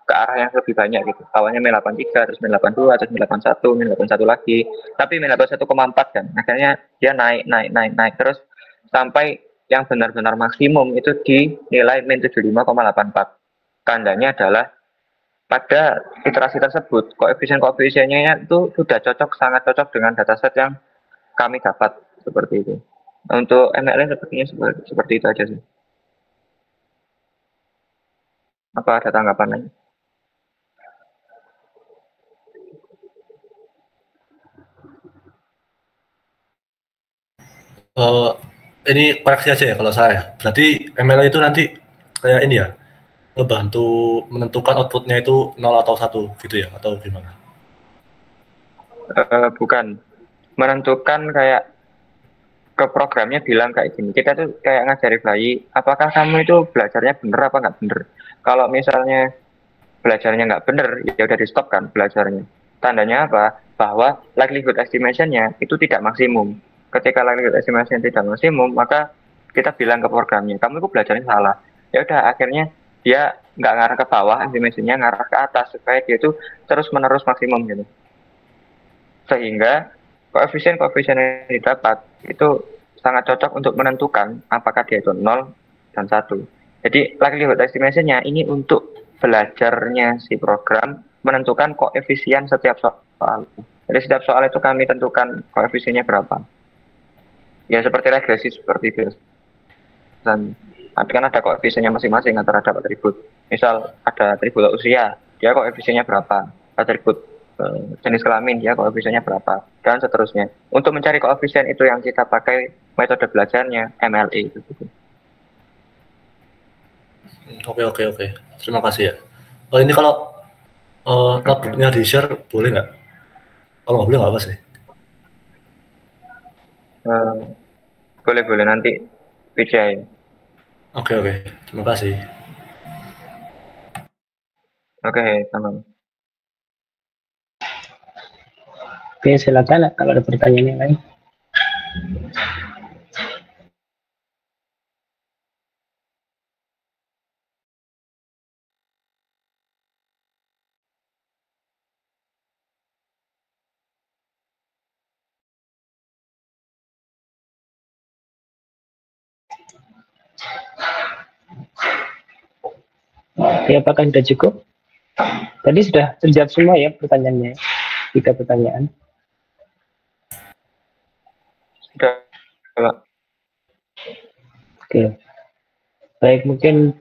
ke arah yang lebih banyak gitu. Awalnya -83, terus -82, terus -81 lagi. Tapi -81,4 kan. Akhirnya dia naik terus sampai yang benar-benar maksimum itu di nilai -75,84. Tandanya adalah pada iterasi tersebut koefisien-koefisiennya itu sudah sangat cocok dengan dataset yang kami dapat seperti itu. Untuk MLE sepertinya seperti itu aja sih. Apa ada tanggapan lain? Ini koreksi aja ya kalau saya. Berarti ML itu nanti kayak ini ya, ngebantu menentukan outputnya itu 0 atau 1 gitu ya, atau gimana? Bukan. Menentukan kayak ke programnya bilang kayak gini. Kita tuh kayak ngajari bayi, apakah kamu itu belajarnya bener apa nggak bener. Kalau misalnya belajarnya nggak bener, ya udah di stop kan belajarnya. Tandanya apa? Bahwa likelihood estimation-nya itu tidak maksimum. Ketika likelihood estimation tidak maksimum, maka kita bilang ke programnya, kamu itu belajarnya salah. Ya udah, akhirnya dia nggak ngarah ke bawah, estimation-nya ngarah ke atas supaya dia itu terus menerus maksimum gitu. Sehingga koefisien-koefisien yang didapat itu sangat cocok untuk menentukan apakah dia itu 0 dan 1. Jadi likelihood estimation-nya ini untuk belajarnya si program menentukan koefisien setiap soal. Jadi setiap soal itu kami tentukan koefisiennya berapa. Ya seperti regresi seperti itu. Dan nanti kan ada koefisiennya masing-masing antara dapat atribut. Misal ada atribut usia, dia koefisiennya berapa. Atribut jenis kelamin, dia koefisiennya berapa. Dan seterusnya. Untuk mencari koefisien itu yang kita pakai metode belajarnya MLE. Oke. Terima kasih ya. Ini kalau notebooknya di-share boleh nggak? Kalau nggak boleh nggak apa sih? Boleh nanti PJ. Oke. Terima kasih. Oke, tamam. Oke, silakan kalau ada pertanyaan yang lain. Ya, apakah sudah cukup? Tadi sudah terjawab semua ya pertanyaannya. 3 pertanyaan. Sudah, Pak. Oke. Baik, mungkin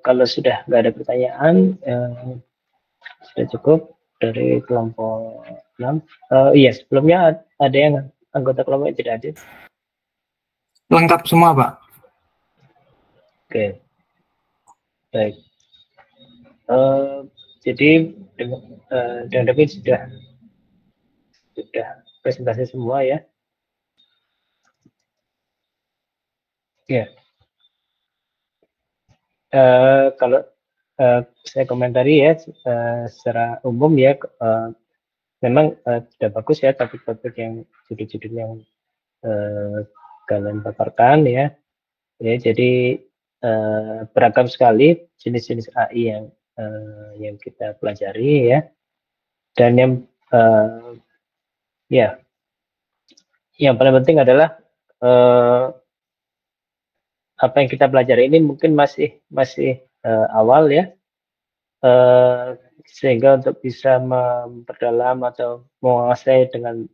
kalau sudah nggak ada pertanyaan, sudah cukup dari kelompok 6. Iya, sebelumnya ada yang anggota kelompok yang tidak hadir. Lengkap semua, Pak. Oke. Baik. Jadi dengan David sudah presentasi semua ya. Ya. Kalau saya komentari ya secara umum ya, memang sudah bagus ya topik-topik yang judul-judul yang kalian paparkan ya. Ya, jadi beragam sekali jenis-jenis AI yang kita pelajari ya. Dan yang paling penting adalah apa yang kita pelajari ini mungkin masih awal ya, sehingga untuk bisa memperdalam atau menguasai dengan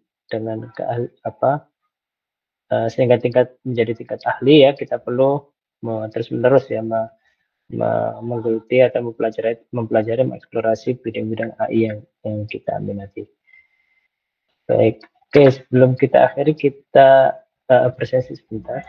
sehingga menjadi tingkat ahli ya, kita perlu terus-menerus ya menggeluti atau mempelajari mengeksplorasi bidang-bidang AI yang kita minati. Baik, oke, sebelum kita akhiri kita apresiasi sebentar.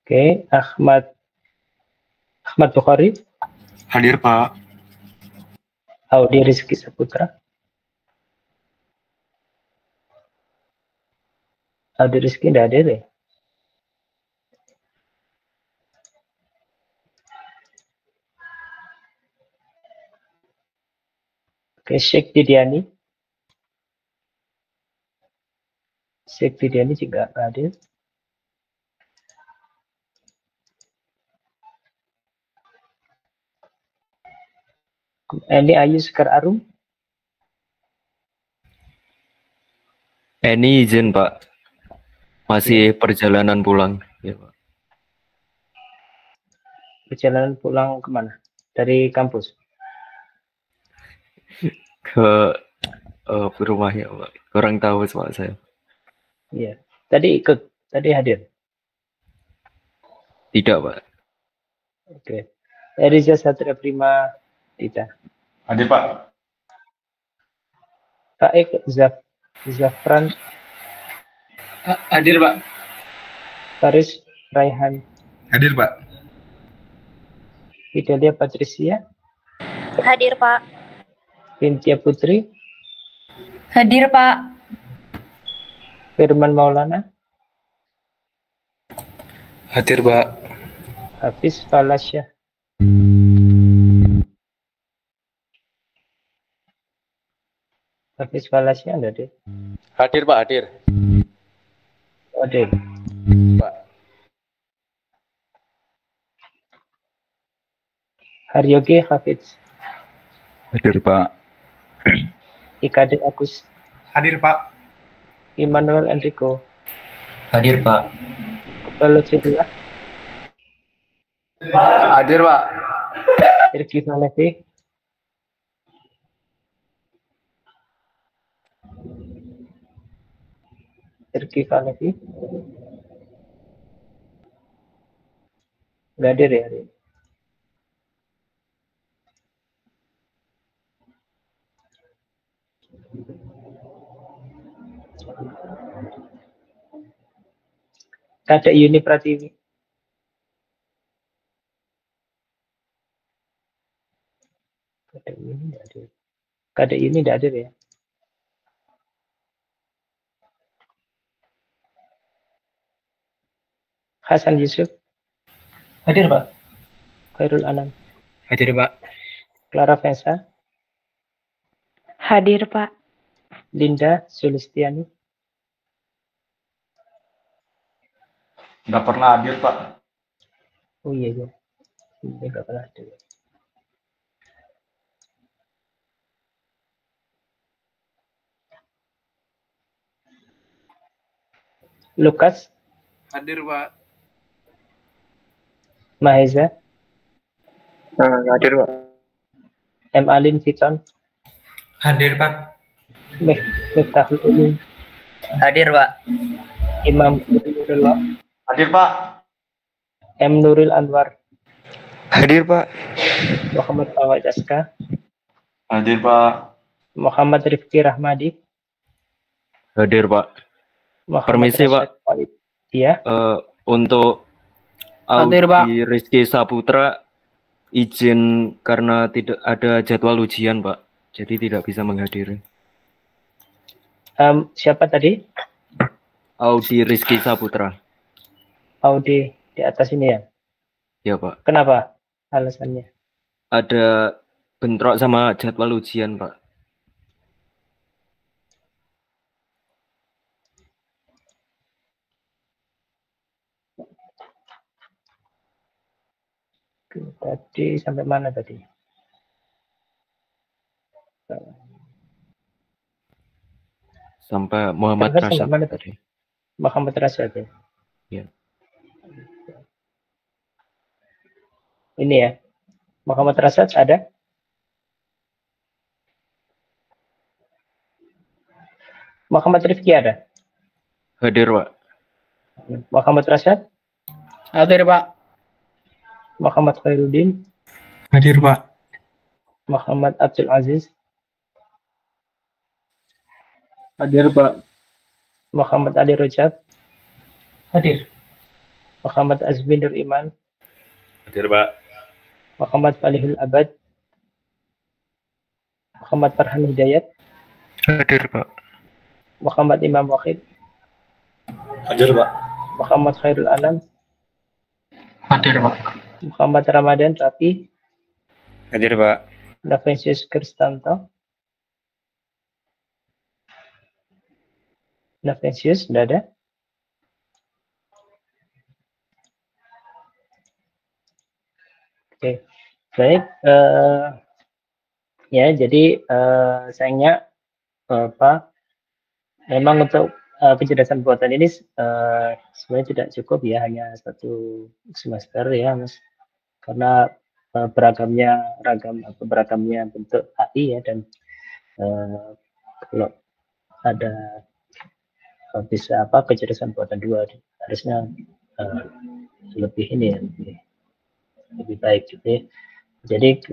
Oke, Ahmad Bukhari. Hadir, Pak. Audi Rizky Saputra. Audi Rizky tidak hadir ya? Oke, Sheikh Didiani. Sheikh Didiani juga hadir. Ini Ayu Sekar Arum. Ini izin Pak, masih perjalanan pulang. Ya, Pak. Perjalanan pulang kemana? Dari kampus? Ke rumah ya Pak, kurang tahu Pak saya. Iya, tadi hadir? Tidak Pak. Oke, Eriza Satria Prima Tita. Hadir Pak. Faik Zafran. Hadir Pak. Faris Raihan. Hadir Pak. Fidelia Patricia. Hadir Pak. Bintia Putri. Hadir Pak. Firman Maulana. Hadir Pak. Hafiz Falasya. Hafiz Falasya ada deh. Hadir Pak, hadir. Hadir. Pak. Haryogi Hafiz. Hadir Pak. Ikade Agus. Hadir Pak. Immanuel Enrico. Hadir Pak. Kepala Cedula. Hadir Pak. Irki Falevi. Irki Falevi. Nggak hadir ya hari ini. Kadek Yuni Pratiwi. Kadek Yuni tidak hadir. Kadek Yuni tidak hadir ya. Hasan Yusuf. Hadir, Pak. Khairul Anam. Hadir, Pak. Clara Vensa. Hadir, Pak. Linda Sulistiani. Nggak pernah hadir, Pak. Oh iya, iya. Ini nggak pernah hadir. Lukas. Hadir, Pak. Maheza. Hadir, Pak. M. Alin Fiton. Hadir, Pak. Miftahul Ulum. Hadir, Pak. Imam Nurullah. Hadir, Pak. M. Nuril Anwar. Hadir, Pak. Muhammad Fawad Aska. Hadir, Pak. Muhammad Rifki Rahmadi. Hadir, Pak. Muhammad Permisi, Pak. Iya. Untuk Hadir, Pak. Audi Rizky Saputra izin karena tidak ada jadwal ujian, Pak. Jadi tidak bisa menghadiri. Siapa tadi? Audi Rizky Saputra. Audi di atas ini ya? Ya, Pak. Kenapa alasannya? Ada bentrok sama jadwal ujian, Pak. Tadi sampai mana tadi? Sampai Muhammad Sampai Rashad mana tadi. Muhammad Rashad ya? Ya. Ini ya. Muhammad Rashad ada? Muhammad Rifki ada? Hadir, Pak. Muhammad Rashad? Hadir, Pak. Muhammad Khairuddin? Hadir, Pak. Muhammad Abdul Aziz? Hadir, Pak. Muhammad Ali Rojab? Hadir. Muhammad Azmi Nur Iman? Hadir, Pak. Muhammad Falihul Abad? Muhammad Farhan Hidayat? Hadir, Pak. Muhammad Imam Wahid? Hadir, Pak. Muhammad Khairul Anam? Hadir, Pak. Muhammad Ramadan Rafi? Hadir, Pak. Naventius Kristanto? Naventius, sudah ada? Oke, baik. Ya, jadi sayangnya apa? Memang untuk pencerdasan buatan ini sebenarnya tidak cukup ya, hanya 1 semester ya, Mas. Karena beragamnya bentuk AI ya, dan kalau ada bisa kecerdasan buatan 2 harusnya lebih ini ya, lebih baik gitu ya. Jadi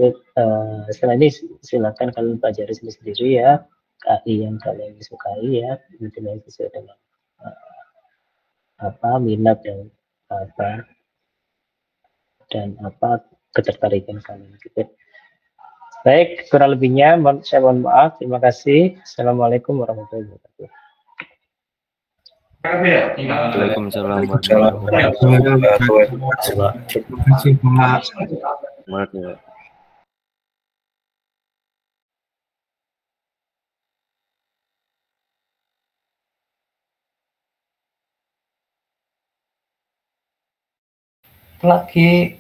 setelah ini silakan kalian pelajari sendiri ya, AI yang kalian sukai ya, nilai sesuai dengan minat dan ketertarikan kalian gitu. Baik, kurang lebihnya saya mohon maaf. Terima kasih. Assalamualaikum warahmatullahi wabarakatuh. Waalaikumsalam warahmatullahi wabarakatuh. Terima kasih, Pak. Semangat ya. Lagi